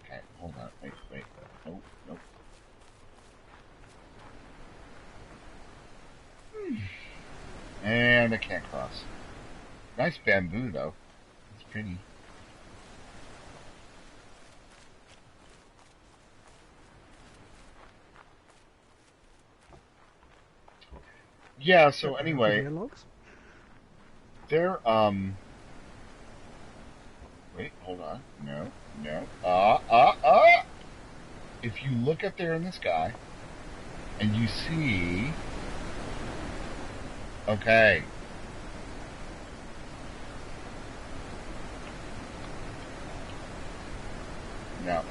Okay, hold on. Wait, wait. Nope, nope. And I can't cross. Nice bamboo, though. It's pretty. Yeah, so anyway, Video logs. there, wait, hold on. No, no. If you look up there in the sky, and you see, okay. No.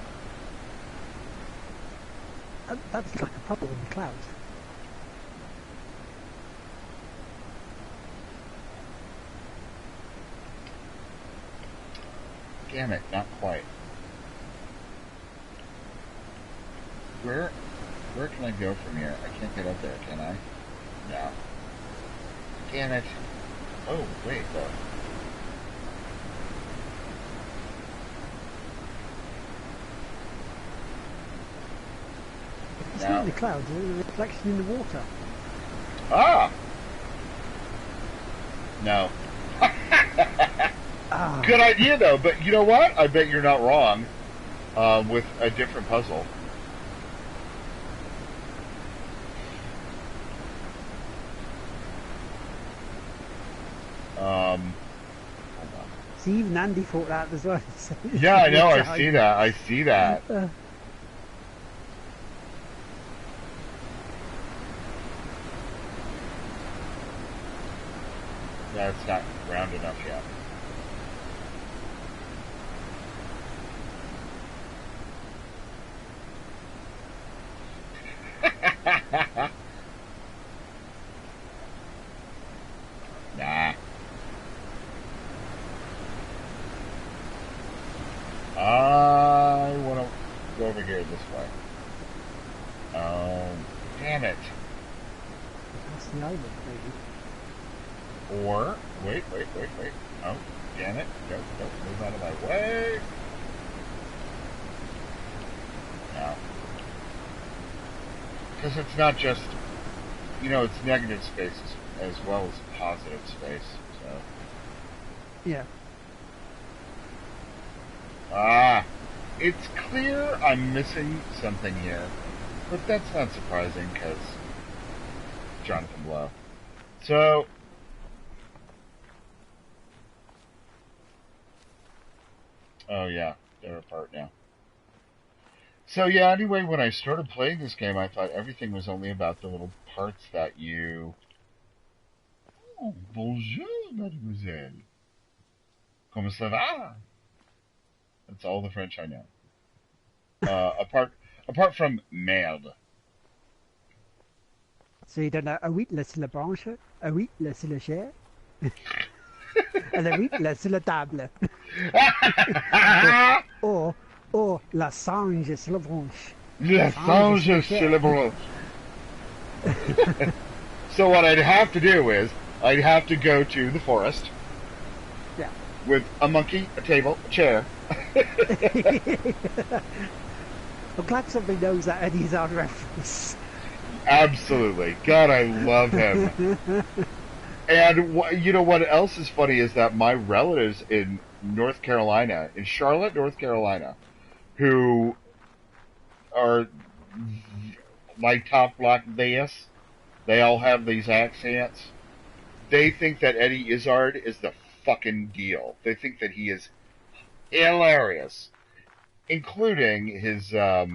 That's like a puddle in the clouds. Damn it, not quite. Where, where can I go from here? I can't get up there, can I? No. Damn it. Oh, wait, look. It's not in the clouds, it's a reflection in the water. Ah! No. Good idea, though, but you know what? I bet you're not wrong with a different puzzle. Hold on. See, even Andy thought that as well. Yeah, I know, I see that. I see that. That's not round enough yet. Nah. I want to go over here this way. Oh, damn it. That's the island, maybe. Or, wait. Oh, damn it. Go, move out of my way. No. Because it's not just, it's negative space as well as positive space, so. Yeah. Ah, it's clear I'm missing something here, but that's not surprising because Jonathan Blow. So, oh yeah, they're apart now. So yeah, anyway, when I started playing this game, I thought everything was only about the little parts that you... Oh, bonjour, mademoiselle. Comment ça va? That's all the French I know. Apart from merde. So you don't know, ah oui, laissez la branche, ah oui, laissez la chair. And then we laisse la table. or, or la singe sur la branche. Le Singe sur singe la sur le chair. branche. So what I'd have to do is I'd have to go to the forest Yeah. with a monkey, a table, a chair. I'm glad somebody knows that Eddie Izzard reference. Absolutely. God, I love him. And you know what else is funny is that my relatives in North Carolina, in Charlotte, North Carolina, who are my top block this, they all have these accents. They think that Eddie Izzard is the fucking deal. They think that he is hilarious, including His Force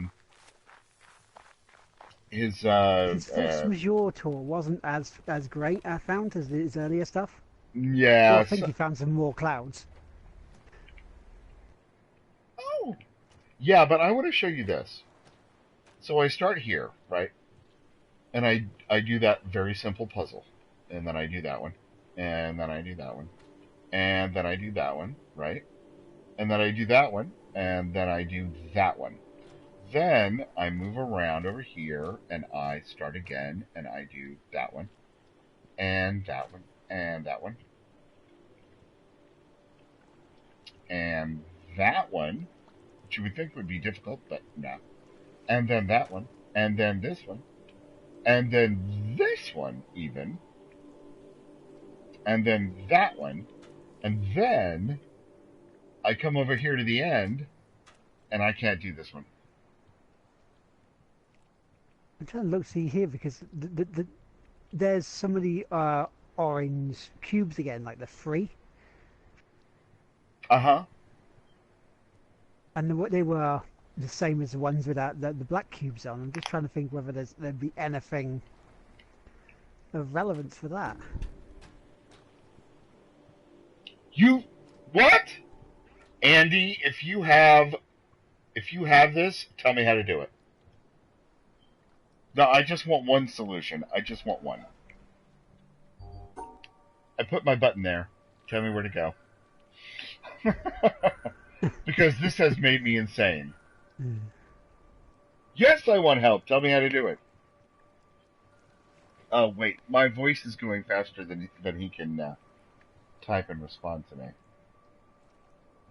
Majeure tour wasn't as great, I found, as his earlier stuff. Well, I yes. think he found some more clouds. Oh, yeah, but I want to show you this. So I start here, right? And I do that very simple puzzle. And then I do that one. And then I do that one. And then I do that one, right? And then I do that one. And then I do that one. Then I move around over here and I start again and I do that one. And that one. And that one. And that one, which you would think would be difficult, but no. And then that one. And then this one. And then this one, even. And then that one. And then I come over here to the end, and I can't do this one. I'm trying to see here because there's some of the orange cubes again, like the free. Uh-huh. And they were the same as the ones without the black cubes on. I'm just trying to think whether there'd be anything of relevance for that. You what? Andy, if you have this, tell me how to do it. No, I just want one solution. I just want one. I put my button there. Tell me where to go. Because this has made me insane. Yes, I want help. Tell me how to do it. Oh, wait. My voice is going faster than he can type and respond to me.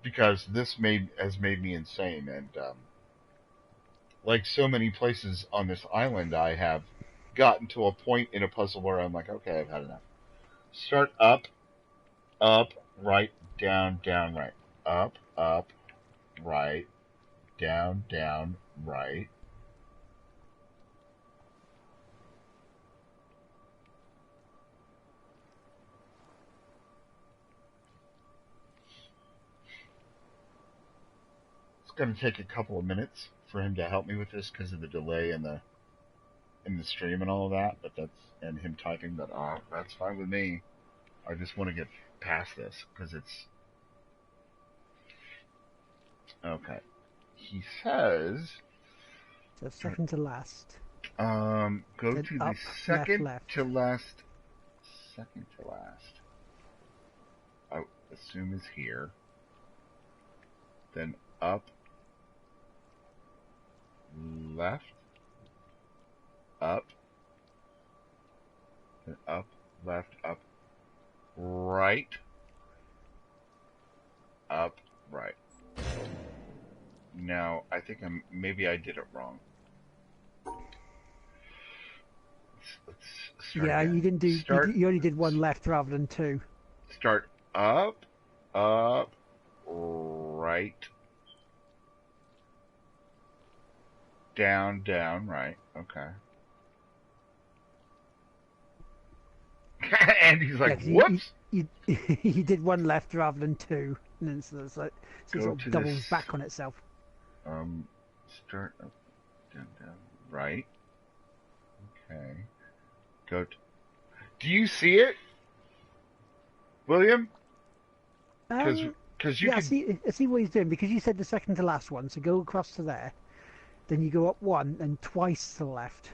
Because this has made me insane. And like so many places on this island, I have gotten to a point in a puzzle where I'm like, okay, I've had enough. Start up, right, down, right. Up, right, down, right. It's going to take a couple of minutes for him to help me with this because of the delay in the stream and all of that, but and him typing, but that's fine with me. I just want to get past this because it's okay. He says So second to last. Go then to up, the second left. to last. Second to last. I assume is here. Then up, left, up, then up, left, up, right, up, right. Now, I think maybe I did it wrong. Let's start Yeah, again. you didn't do. You only did one left rather than two. Start up, right, down, right. Okay. And he's like, Yeah, whoops. You did one left rather than two, and then so it sort of doubles back on itself. Start up, down, right. Okay. Go. Do you see it, William? Because you yeah, can... I see what he's doing, because you said the second to last one, so go across to there, then you go up one and twice to the left,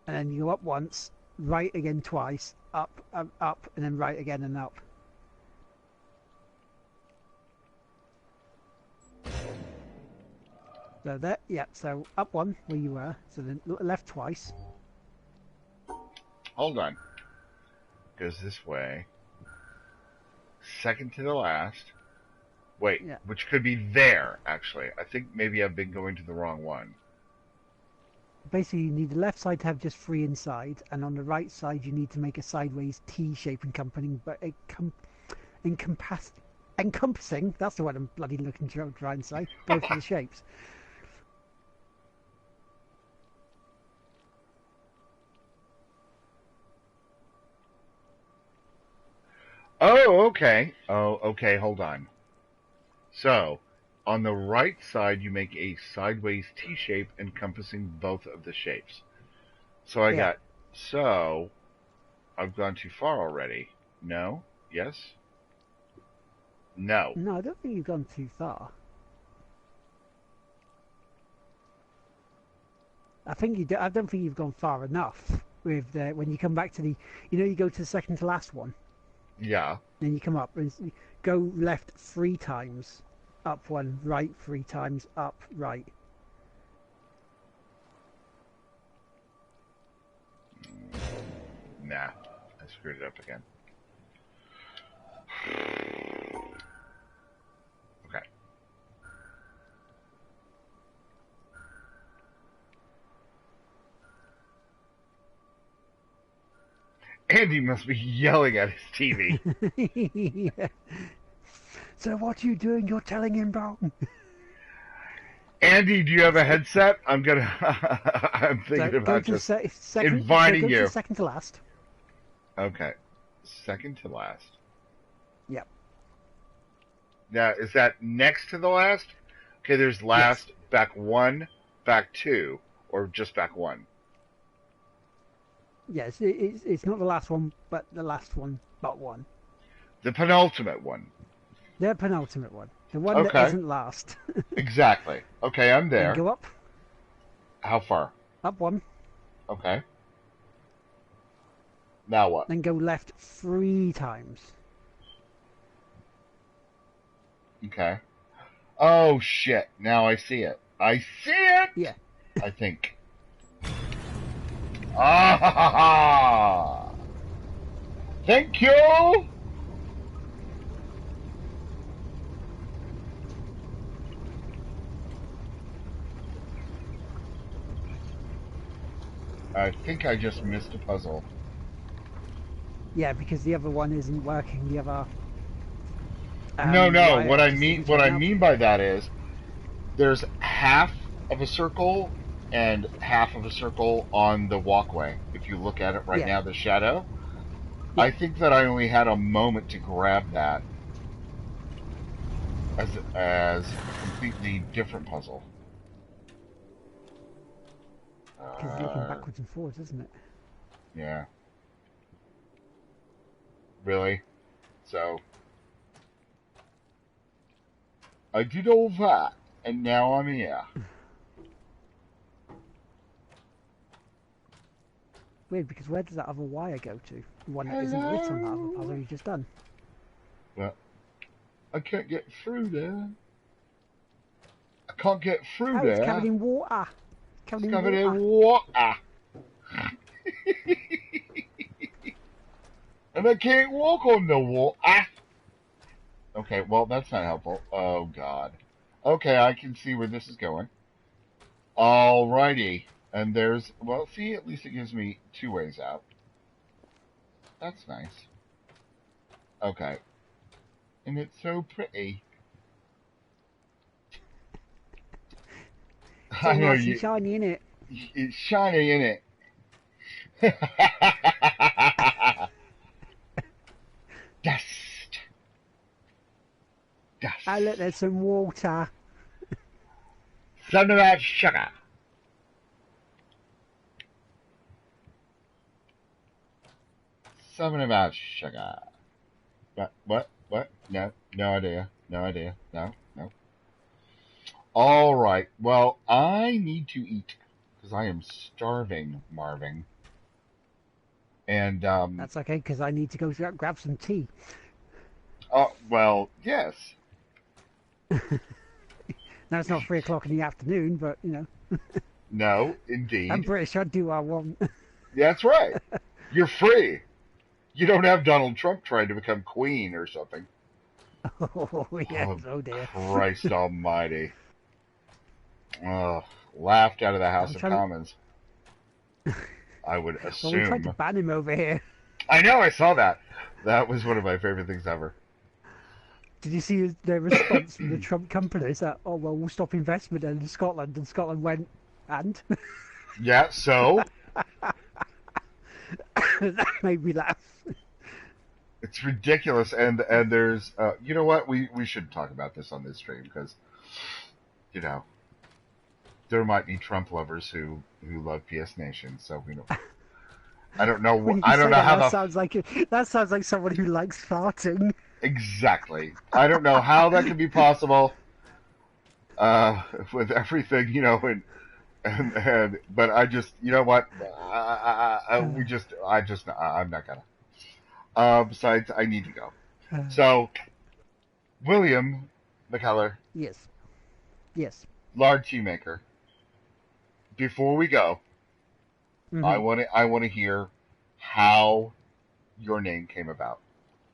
and then you go up once right again twice, up, up, and then right again and up. So there, yeah, so up one where you were, so then left twice. Hold on. Goes this way. Second to the last. Wait, Yeah. which could be there, actually. I think maybe I've been going to the wrong one. Basically, you need the left side to have just 3 inside, and on the right side you need to make a sideways T shape encompassing, encompassing, that's the word I'm bloody looking to try and say, both of the shapes. Oh, okay. Oh, okay, hold on. So, on the right side, you make a sideways T shape encompassing both of the shapes. So I got, so, I've gone too far already. No? Yes? No. No, I don't think you've gone too far. I don't think you've gone far enough with when you come back to the, you go to the second to last one. Yeah. Then you come up and go left 3 times, up 1, right 3 times, up, right. Nah. I screwed it up again. Okay. Andy must be yelling at his TV. Yeah. So what are you doing? You're telling him wrong. Andy, do you have a headset? I'm thinking So about go to just second. inviting So go you. to second to last. Okay. Second to last. Yep. Now, is that next to the last? Okay, there's last, Yes. back 1, back 2, or just back 1? Yes, it's not the last one, but the last one, but one. The penultimate one. The penultimate one. The one that Okay. isn't last. Exactly. Okay, I'm there. Then go up. How far? Up 1. Okay. Now what? Then go left 3 times. Okay. Oh, shit. Now I see it. I see it! Yeah. I think. Ah ha ha ha! Thank you! I think I just missed a puzzle. Yeah, because the other one isn't working. The other. No. What I just mean, isn't what I showing up. mean by that is, there's half of a circle and half of a circle on the walkway. If you look at it right now, the shadow. Yeah. I think that I only had a moment to grab that as a completely different puzzle. Because it's looking backwards and forwards, isn't it? Yeah. Really? So I did all that, and now I'm here. Weird, because where does that other wire go to? The one that isn't lit on that other puzzle you've just done. Well, I can't get through there. I can't get through there. It's covered in water. It's covered in water. And I can't walk on the water. Okay, well, that's not helpful. Oh, God. Okay, I can see where this is going. Alrighty. And there's, well, see, at least it gives me 2 ways out. That's nice. Okay. And it's so pretty. So nice and shiny, innit? It's shiny, innit? Dust. Oh, look, there's some water. Something about sugar. Something about sugar. What? No idea. No. Alright, well, I need to eat. Because I am starving, Marvin. And That's okay, because I need to go grab some tea. oh well, yes, Now, it's not 3 o'clock in the afternoon, but, no, I'm indeed, British, I do what I want. that's right. You're free. You don't have Donald Trump trying to become queen or something. Oh, yes, Oh, oh dear. Christ Almighty! Oh, laughed out of the House I'm of trying Commons. I would Well, we tried to assume. ban him over here. I know. I saw that. That was one of my favorite things ever. Did you see their response from the Trump companies that, oh, well, we'll stop investment in Scotland? And Scotland went, and? Yeah. So That made me laugh. it's ridiculous, and there's you know what, we should talk about this on this stream because you know there might be Trump lovers who love PS Nation. So I don't When know. you I don't say know that, how that sounds like someone who likes farting. exactly. I don't know how that could be possible with everything but I just what we just I'm not gonna. Besides, I need to go. So William McKellar, Yes, yes. Lard Tea Maker. Before we go, Hmm. I want to hear how your name came about.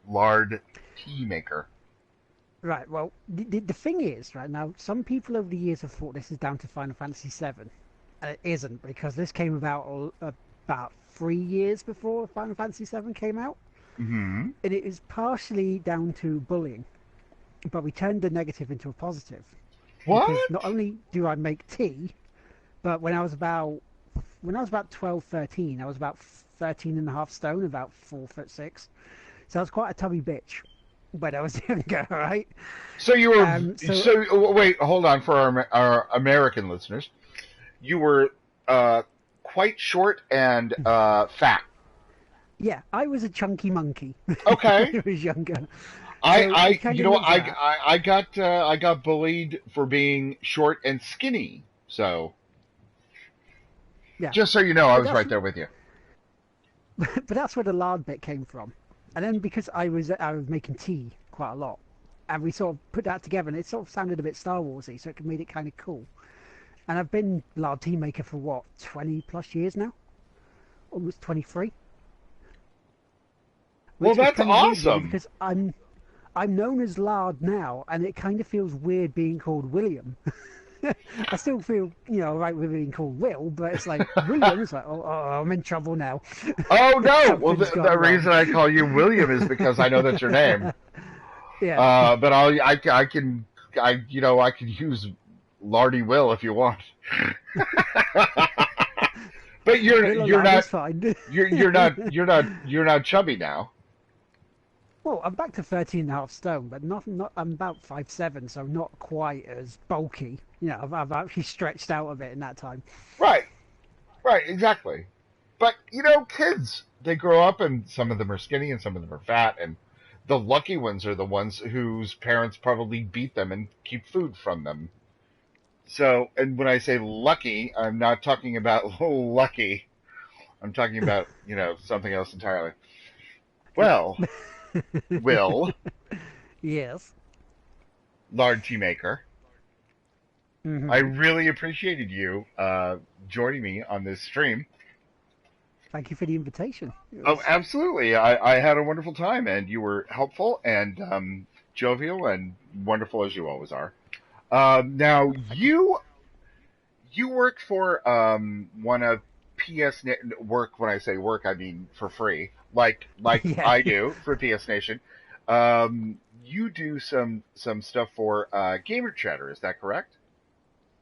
Lard Tea Maker. Right, well, the thing is, right now, some people over the years have thought this is down to Final Fantasy VII. And it isn't, because this came about 3 years before Final Fantasy VII came out. Mm-hmm. And it is partially down to bullying. But we turned the negative into a positive. Because What? not only do I make tea, but when I was about 12, 13, I was about 13 and a half stone, about 4'6". So I was quite a tubby bitch when I was younger, right? So you were So wait, hold on for our American listeners. You were quite short and fat. yeah, I was a chunky monkey Okay. when I was younger. So we kind of made that. I got bullied for being short and skinny. So Yeah, just so you know, I but was right there with you. but that's where the lard bit came from. And then because I was making tea quite a lot, and we sort of put that together, and it sort of sounded a bit Star Warsy, so it made it kind of cool. And I've been lard tea maker for what, 20 plus years now, almost 23. Well, Which is that's kind of weird, really, awesome. because I'm known as Lard now, and it kind of feels weird being called William. I still feel, right with being called Will, but it's like William. It's like, oh, I'm in trouble now. Oh no! Well, Something's the gone wrong. reason I call you William is because I know that's your name. Yeah. But I can I can use Lardy Will if you want. But Will you're Lard not is fine. you're not chubby now. Well, I'm back to 13 and a half stone, but not. I'm about 5'7", so not quite as bulky. I've actually stretched out a bit in that time. Right. Right. Exactly. But kids, they grow up and some of them are skinny and some of them are fat, and the lucky ones are the ones whose parents probably beat them and keep food from them. So, and when I say lucky, I'm not talking about lucky. I'm talking about, something else entirely. Well, Will, Yes. Lard Tea Maker, I Hmm. really appreciated you joining me on this stream. Thank you for the invitation. It Oh, was absolutely. I had a wonderful time, and you were helpful and jovial and wonderful as you always are. Now, thank you. you worked for one of work. When I say work, I mean for free, like Yeah. I do for PS Nation. You do some stuff for Gamer Chatter. Is that correct?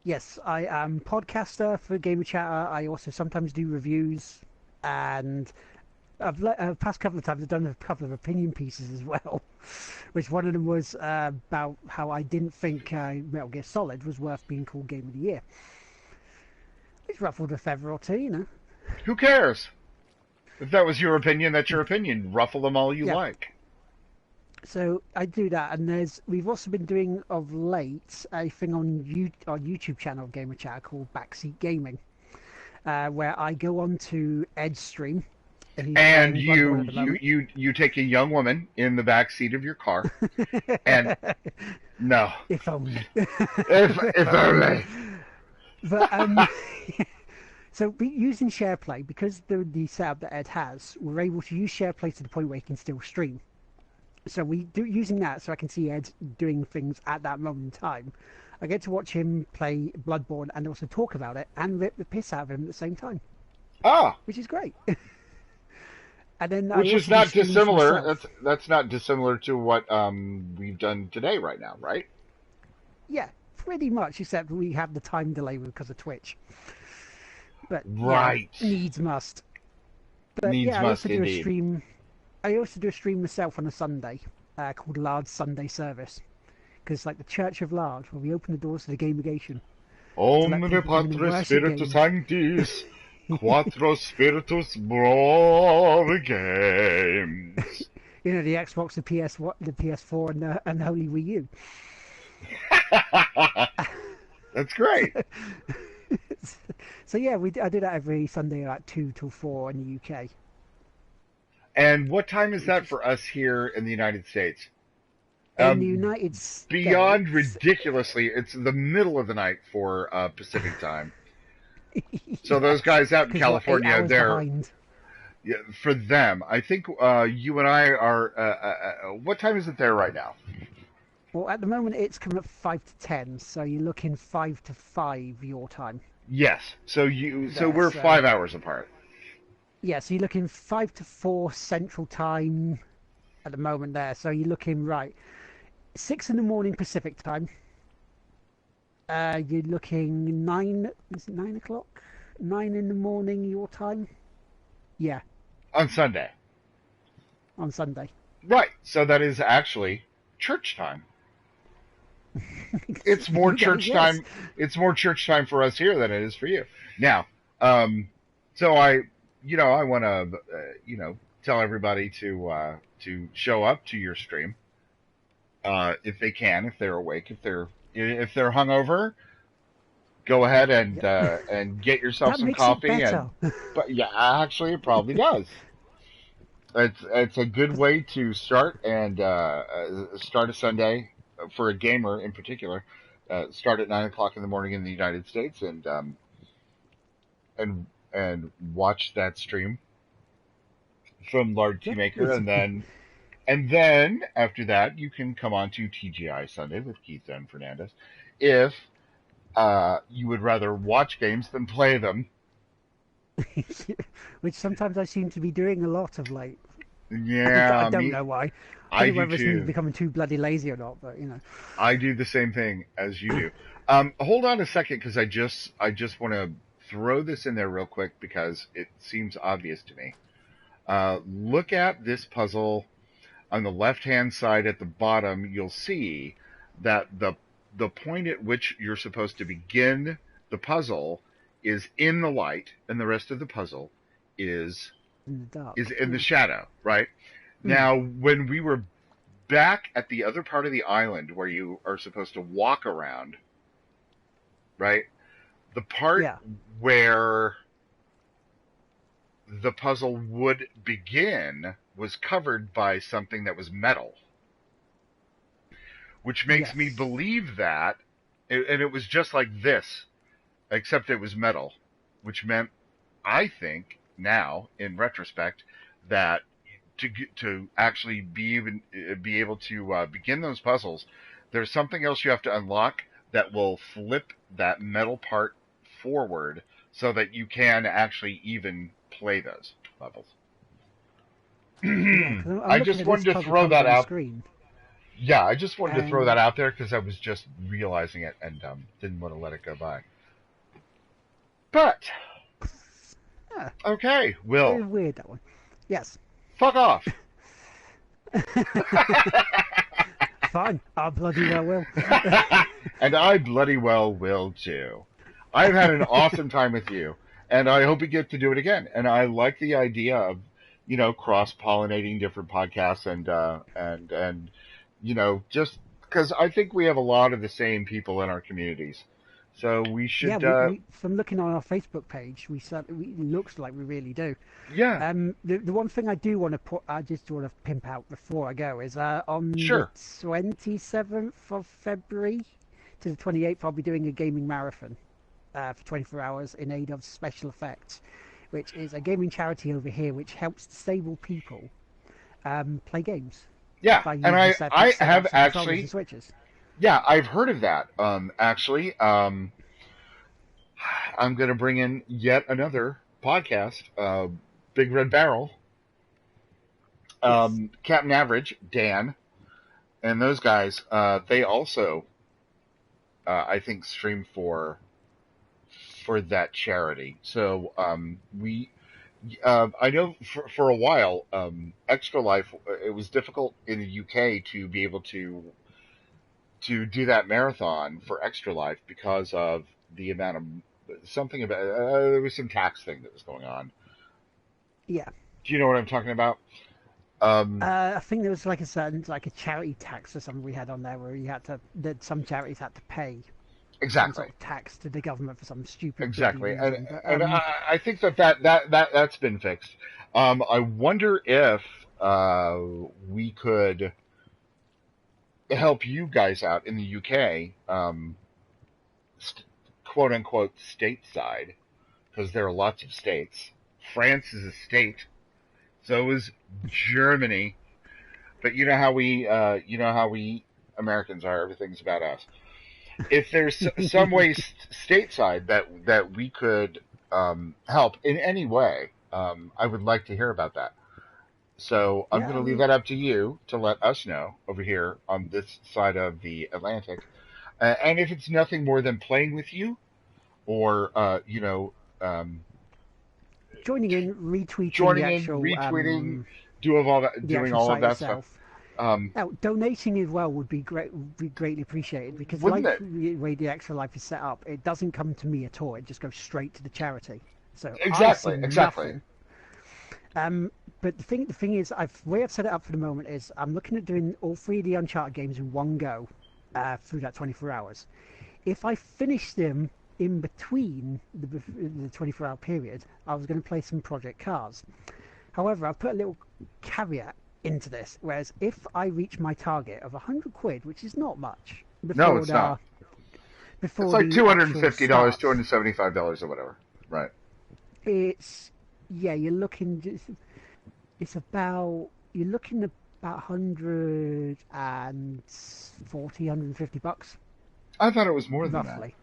Yes, I am podcaster for Gamer Chatter. I also sometimes do reviews, and past couple of times I've done a couple of opinion pieces as well, which one of them was about how I didn't think Metal Gear Solid was worth being called Game of the Year. It's ruffled a feather or two. Who cares? If that was your opinion, that's your opinion. Ruffle them all you Yeah. like. So I do that, and we've also been doing of late a thing on our YouTube channel, Gamer Chatter, called Backseat Gaming, where I go on to Ed's stream And he's And playing Bloodborne at the moment. you take a young woman in the back seat of your car, and no, If only. if only. But so using SharePlay, because the setup that Ed has, we're able to use SharePlay to the point where he can still stream. So we do using that, so I can see Ed doing things at that moment in time. I get to watch him play Bloodborne and also talk about it and rip the piss out of him at the same time, Ah, which is great. And then which I is also do not streams dissimilar. myself. That's not dissimilar to what we've done today, right now, right? Yeah, pretty much, except we have the time delay because of Twitch. But yeah, Right. needs must. But Needs yeah, must indeed. I also do a stream myself on a Sunday called Lard's Sunday Service. Because it's like the Church of Lard, where we open the doors to the gamegation. Omne Patris Spiritus Sanctis, Quattro Spiritus Brave Games. You know, the Xbox, the the PS4, and the Holy Wii U. That's great. So yeah, I do that every Sunday at 2 till 4 in the UK. And what time is that for us here in the United States? In the United States, Beyond ridiculously, it's the middle of the night for Pacific time. So those guys out in California, they're yeah, for them. I think you and I are. What time is it there right now? Well, at the moment it's coming up 5 to 10, so you're looking 5 to 5 your time. Yes. So we're 5 hours apart. Yeah, so you're looking 5 to 4 Central Time at the moment there. So you're looking, right, 6 in the morning Pacific Time. You're looking 9, is it 9 o'clock? 9 in the morning your time? Yeah. On Sunday. On Sunday. Right. So that is actually church time. It's more church time. It's more church time for us here than it is for you. Now, so I want to, tell everybody to show up to your stream, if they can, if they're awake, if they're hungover, go ahead and get yourself some coffee. But yeah, actually, it probably does. It's a good way to start start a Sunday for a gamer in particular. Start at 9 o'clock in the morning in the United States and watch that stream from Lard Teamaker, and then after that you can come on to TGI Sunday with Keith Dunn-Fernandez if you would rather watch games than play them. Which sometimes I seem to be doing a lot of late. Yeah, I don't know why. I don't know whether it's becoming too bloody lazy or not, but I do the same thing as you do. Hold on a second, because I just want to throw this in there real quick because it seems obvious to me. Look at this puzzle on the left-hand side at the bottom. You'll see that the point at which you're supposed to begin the puzzle is in the light, and the rest of the puzzle is in the dark. Is in the shadow, right? Now, when we were back at the other part of the island where you are supposed to walk around, right? The part where the puzzle would begin was covered by something that was metal, which makes me believe that, and it was just like this, except it was metal, which meant, I think, now, in retrospect, that to actually be able to begin those puzzles, there's something else you have to unlock that will flip that metal part forward so that you can actually even play those levels. I just wanted to throw that out. Yeah, I just wanted to throw that out there because I was just realizing it and didn't want to let it go by. But okay, Will. Very weird, that one. Yes. Fuck off. Fine, I bloody well will. And I bloody well will too. I've had an awesome time with you, and I hope we get to do it again. And I like the idea of, cross-pollinating different podcasts and just because I think we have a lot of the same people in our communities. So we Yeah, should, we from looking on our Facebook page, it looks like we really do. yeah, The one thing I do want to I just want to pimp out before I go is on the sure. 27th of February to the 28th, I'll be doing a gaming marathon for 24 hours in aid of Special Effects, which is a gaming charity over here which helps disabled people play games Yeah, by and using I set have ups and controllers and actually, switches. yeah, I've heard of that. Actually, I'm going to bring in yet another podcast, Big Red Barrel, Yes. Captain Average, Dan, and those guys. They also, I think, stream for that charity. So I know for a while, Extra Life, it was difficult in the UK to be able to do that marathon for Extra Life because of the amount of something about there was some tax thing that was going on. Yeah. Do you know what I'm talking about? Um, I think there was like a certain like a charity tax or something we had on there where you had to that some charities had to pay some exactly, sort of tax to the government for some stupid bloody exactly, reason. But and I think that's been fixed. I wonder if we could help you guys out in the UK, st- quote unquote stateside, because there are lots of states. France is a state, so is Germany. But you know how we Americans are. Everything's about us. If there's some way stateside that we could help in any way, I would like to hear about that. So I'm yeah, going I to leave mean, that up to you to let us know over here on this side of the Atlantic. And if it's nothing more than playing with you, or um, joining in, retweeting joining in, retweeting, the doing actual all of site that stuff, itself. um, Now, donating as well would be great, would be greatly appreciated because, wouldn't like it? the way the Extra Life is set up, it doesn't come to me at all. It just goes straight to the charity. So I Exactly, see exactly. nothing. Um, but the thing is, the way I've set it up for the moment is I'm looking at doing all three of the Uncharted games in one go through that 24 hours. If I finish them in between the 24-hour period, I was going to play some Project Cars. However, I've put a little caveat into this, whereas if I reach my target of 100 quid, which is not much, No, it's not. It's before like the actual $250, starts, $275 or whatever. Right. it's yeah, you're looking about 150 bucks I thought it was more than that. roughly,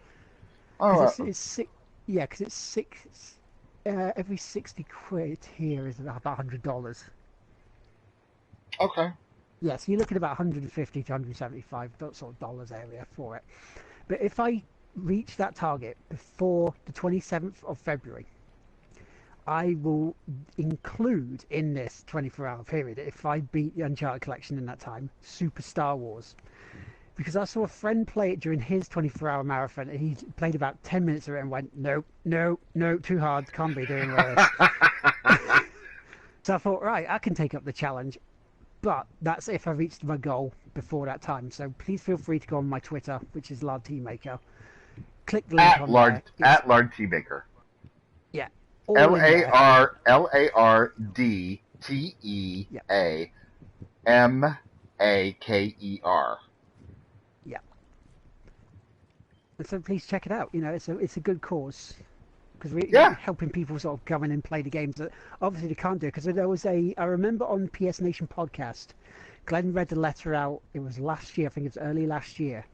because Oh, it's six. Yeah, because it's six. Every 60 quid here is about $100. okay. Yeah, so you're looking at about 150 to 175 sort of dollars area for it. But if I reach that target before the 27th of February, I will include in this 24-hour period, if I beat the Uncharted collection in that time, Super Star Wars. Because I saw a friend play it during his 24-hour marathon, and he played about 10 minutes of it and went, no, no, no, too hard, can't be doing this. So I thought, right, I can take up the challenge, but that's if I reached my goal before that time. So please feel free to go on my Twitter, which is Lard Teamaker. Click the link on there. It's, At Lard T Baker. yeah, all in there. Yeah, LARDTEAMAKER. yeah. And so please check it out. It's a good cause. Because we're Yeah. helping people sort of come in and play the games that obviously they can't do. Because I remember on PS Nation podcast, Glenn read the letter out. It was last year, I think it was early last year,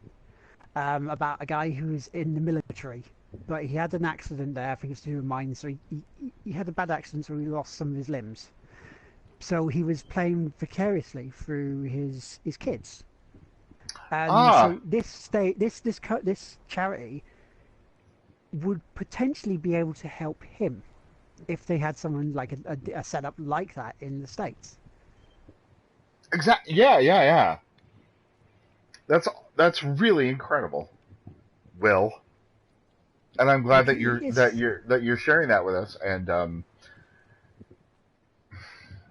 about a guy who was in the military, but he had an accident there. I think it's to do with mines. So he had a bad accident, so he lost some of his limbs. So he was playing vicariously through his kids. And Ah, so this charity would potentially be able to help him if they had someone like a setup like that in the States. exactly. Yeah, yeah, yeah. That's really incredible, Will. And I'm glad Which that is, you're sharing that with us. And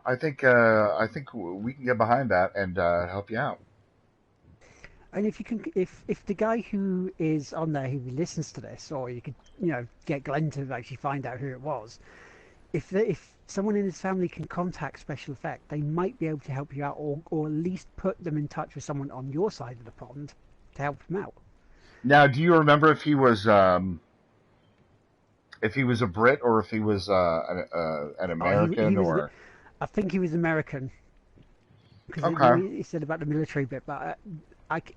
I think we can get behind that and help you out. And if you can, if the guy who is on there who listens to this, or you could, get Glenn to actually find out who it was. If someone in his family can contact Special Effect, they might be able to help you out, or at least put them in touch with someone on your side of the pond to help them out. Now, do you remember if he was a Brit or if he was an American he was. or? I think he was American, because Okay. he said about the military bit, but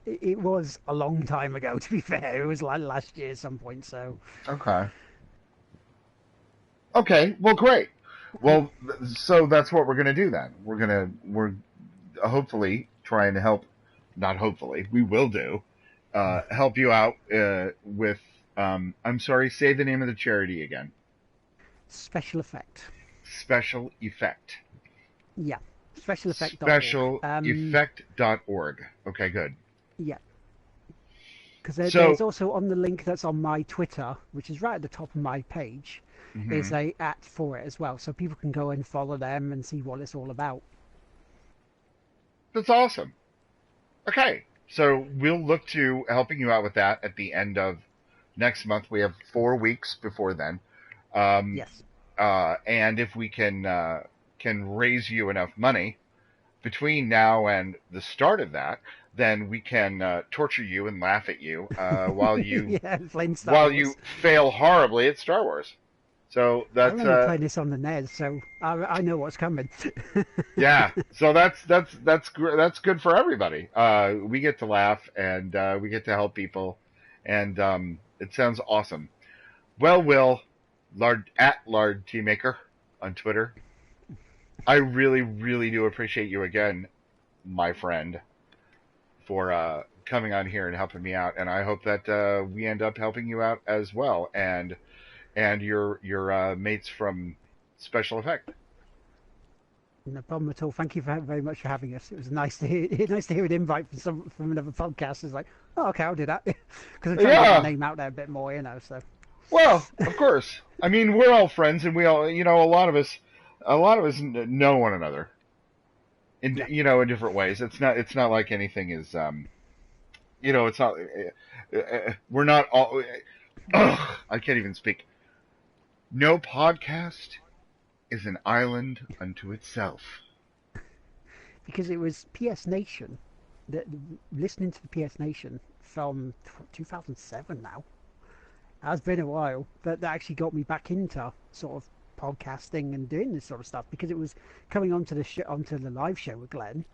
it was a long time ago. To be fair, it was like last year at some point. So Okay. Okay. Well, great. Well, so that's what we're gonna do then. We're hopefully trying to help. Not hopefully, we will do. Help you out with. I'm sorry. Say the name of the charity again. Special Effect. Special Effect. Yeah, specialeffect.org. Specialeffect.org. Okay, good. Yeah, because So, there's also on the link that's on my Twitter, which is right at the top of my page, is mhm. a @ for it as well, so people can go and follow them and see what it's all about. That's awesome. Okay, so we'll look to helping you out with that at the end of next month. We have 4 weeks before then, um, Yes. and if we can raise you enough money between now and the start of that, then we can torture you and laugh at you Yeah, playing Star while you Wars. fail horribly at Star Wars. So I that's remember playing this on the NES, so I know what's coming. yeah. So that's good for everybody. We get to laugh and we get to help people, and it sounds awesome. Well, Will, Lard Tea Maker on Twitter. I really, really do appreciate you again, my friend, for coming on here and helping me out. And I hope that we end up helping you out as well, and your mates from Special Effect. No problem at all. Thank you very much for having us. It was nice to hear an invite from another podcast. It's like, oh, okay, I'll do that, because I'm trying to get my Yeah. name out there a bit more, So Well, of course. I mean, we're all friends, and we all, a lot of us know one another in, yeah, in different ways. It's not like anything is, it's not. We're not all. I can't even speak. No podcast is an island unto itself. because it was PS Nation that listening to the PS Nation from 2007 now. It's been a while, but that actually got me back into sort of podcasting and doing this sort of stuff, because it was coming onto onto the live show with Glenn.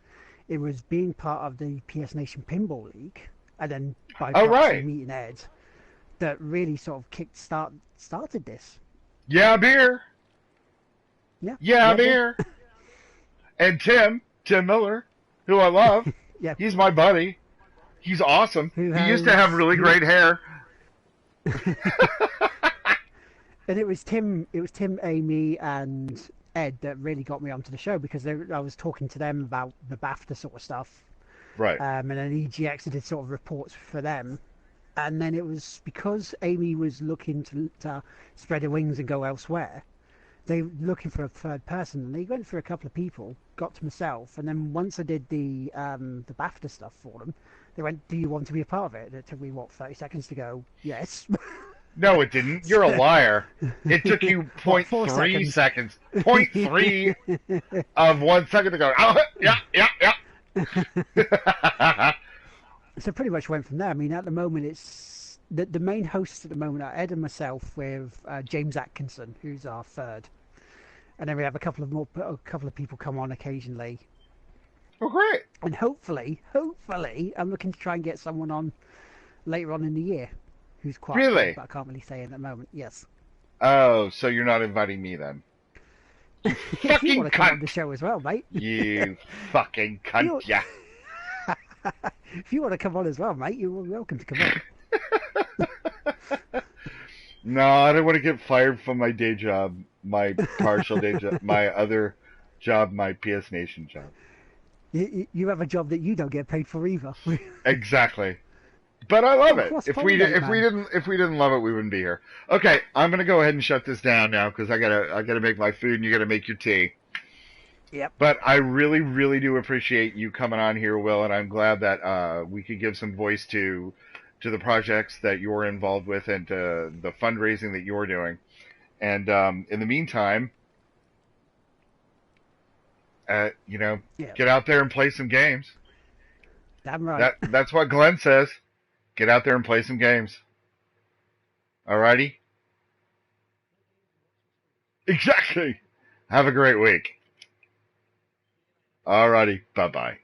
It was being part of the PS Nation Pinball League, and then by Oh, proxy right. meeting Ed, that really sort of started this. Yeah, beer. Yeah, Yeah, yeah, beer. beer. And Tim Miller, who I love. Yeah. He's my buddy. He's awesome. Who He used to have has really great hair. And it was Tim, Amy, and Ed that really got me onto the show, because I was talking to them about the BAFTA sort of stuff, Right. and then EGX did sort of reports for them, and then it was because Amy was looking to spread her wings and go elsewhere. They were looking for a third person, and they went for a couple of people, got to myself, and then once I did the BAFTA stuff for them, they went, "Do you want to be a part of it?" And it took me 30 seconds to go, "Yes." No, it didn't. You're a liar. It took you What, 0.3 4 seconds. 0.3 of 1 second to go, oh, yeah, yeah, yeah. So pretty much went from there. I mean, at the moment, it's the main hosts at the moment are Ed and myself, with James Atkinson, who's our third, and then we have a couple of people come on occasionally, Well, great. and hopefully, I'm looking to try and get someone on later on in the year, who's quite Really? good, but I can't really say at the moment. Yes. Oh, so you're not inviting me then? If you Fucking want to come on cunt. the show as well, mate. You fucking cunt, yeah. If you want to come on as well, mate, you're welcome to come on. No, I don't want to get fired from my day job, my partial day job, my other job, my PS Nation job. You have a job that you don't get paid for either. Exactly. But I love Oh, it. If we cross-pollinate, didn't love it, we wouldn't be here. Okay, I'm gonna go ahead and shut this down now because I gotta make my food and you gotta make your tea. Yep. But I really, really do appreciate you coming on here, Will, and I'm glad that we could give some voice to the projects that you're involved with and to the fundraising that you're doing. And in the meantime, you know, Yep. get out there and play some games. Damn right. That's what Glenn says. Get out there and play some games. Alrighty? Exactly. Have a great week. Alrighty. Bye bye.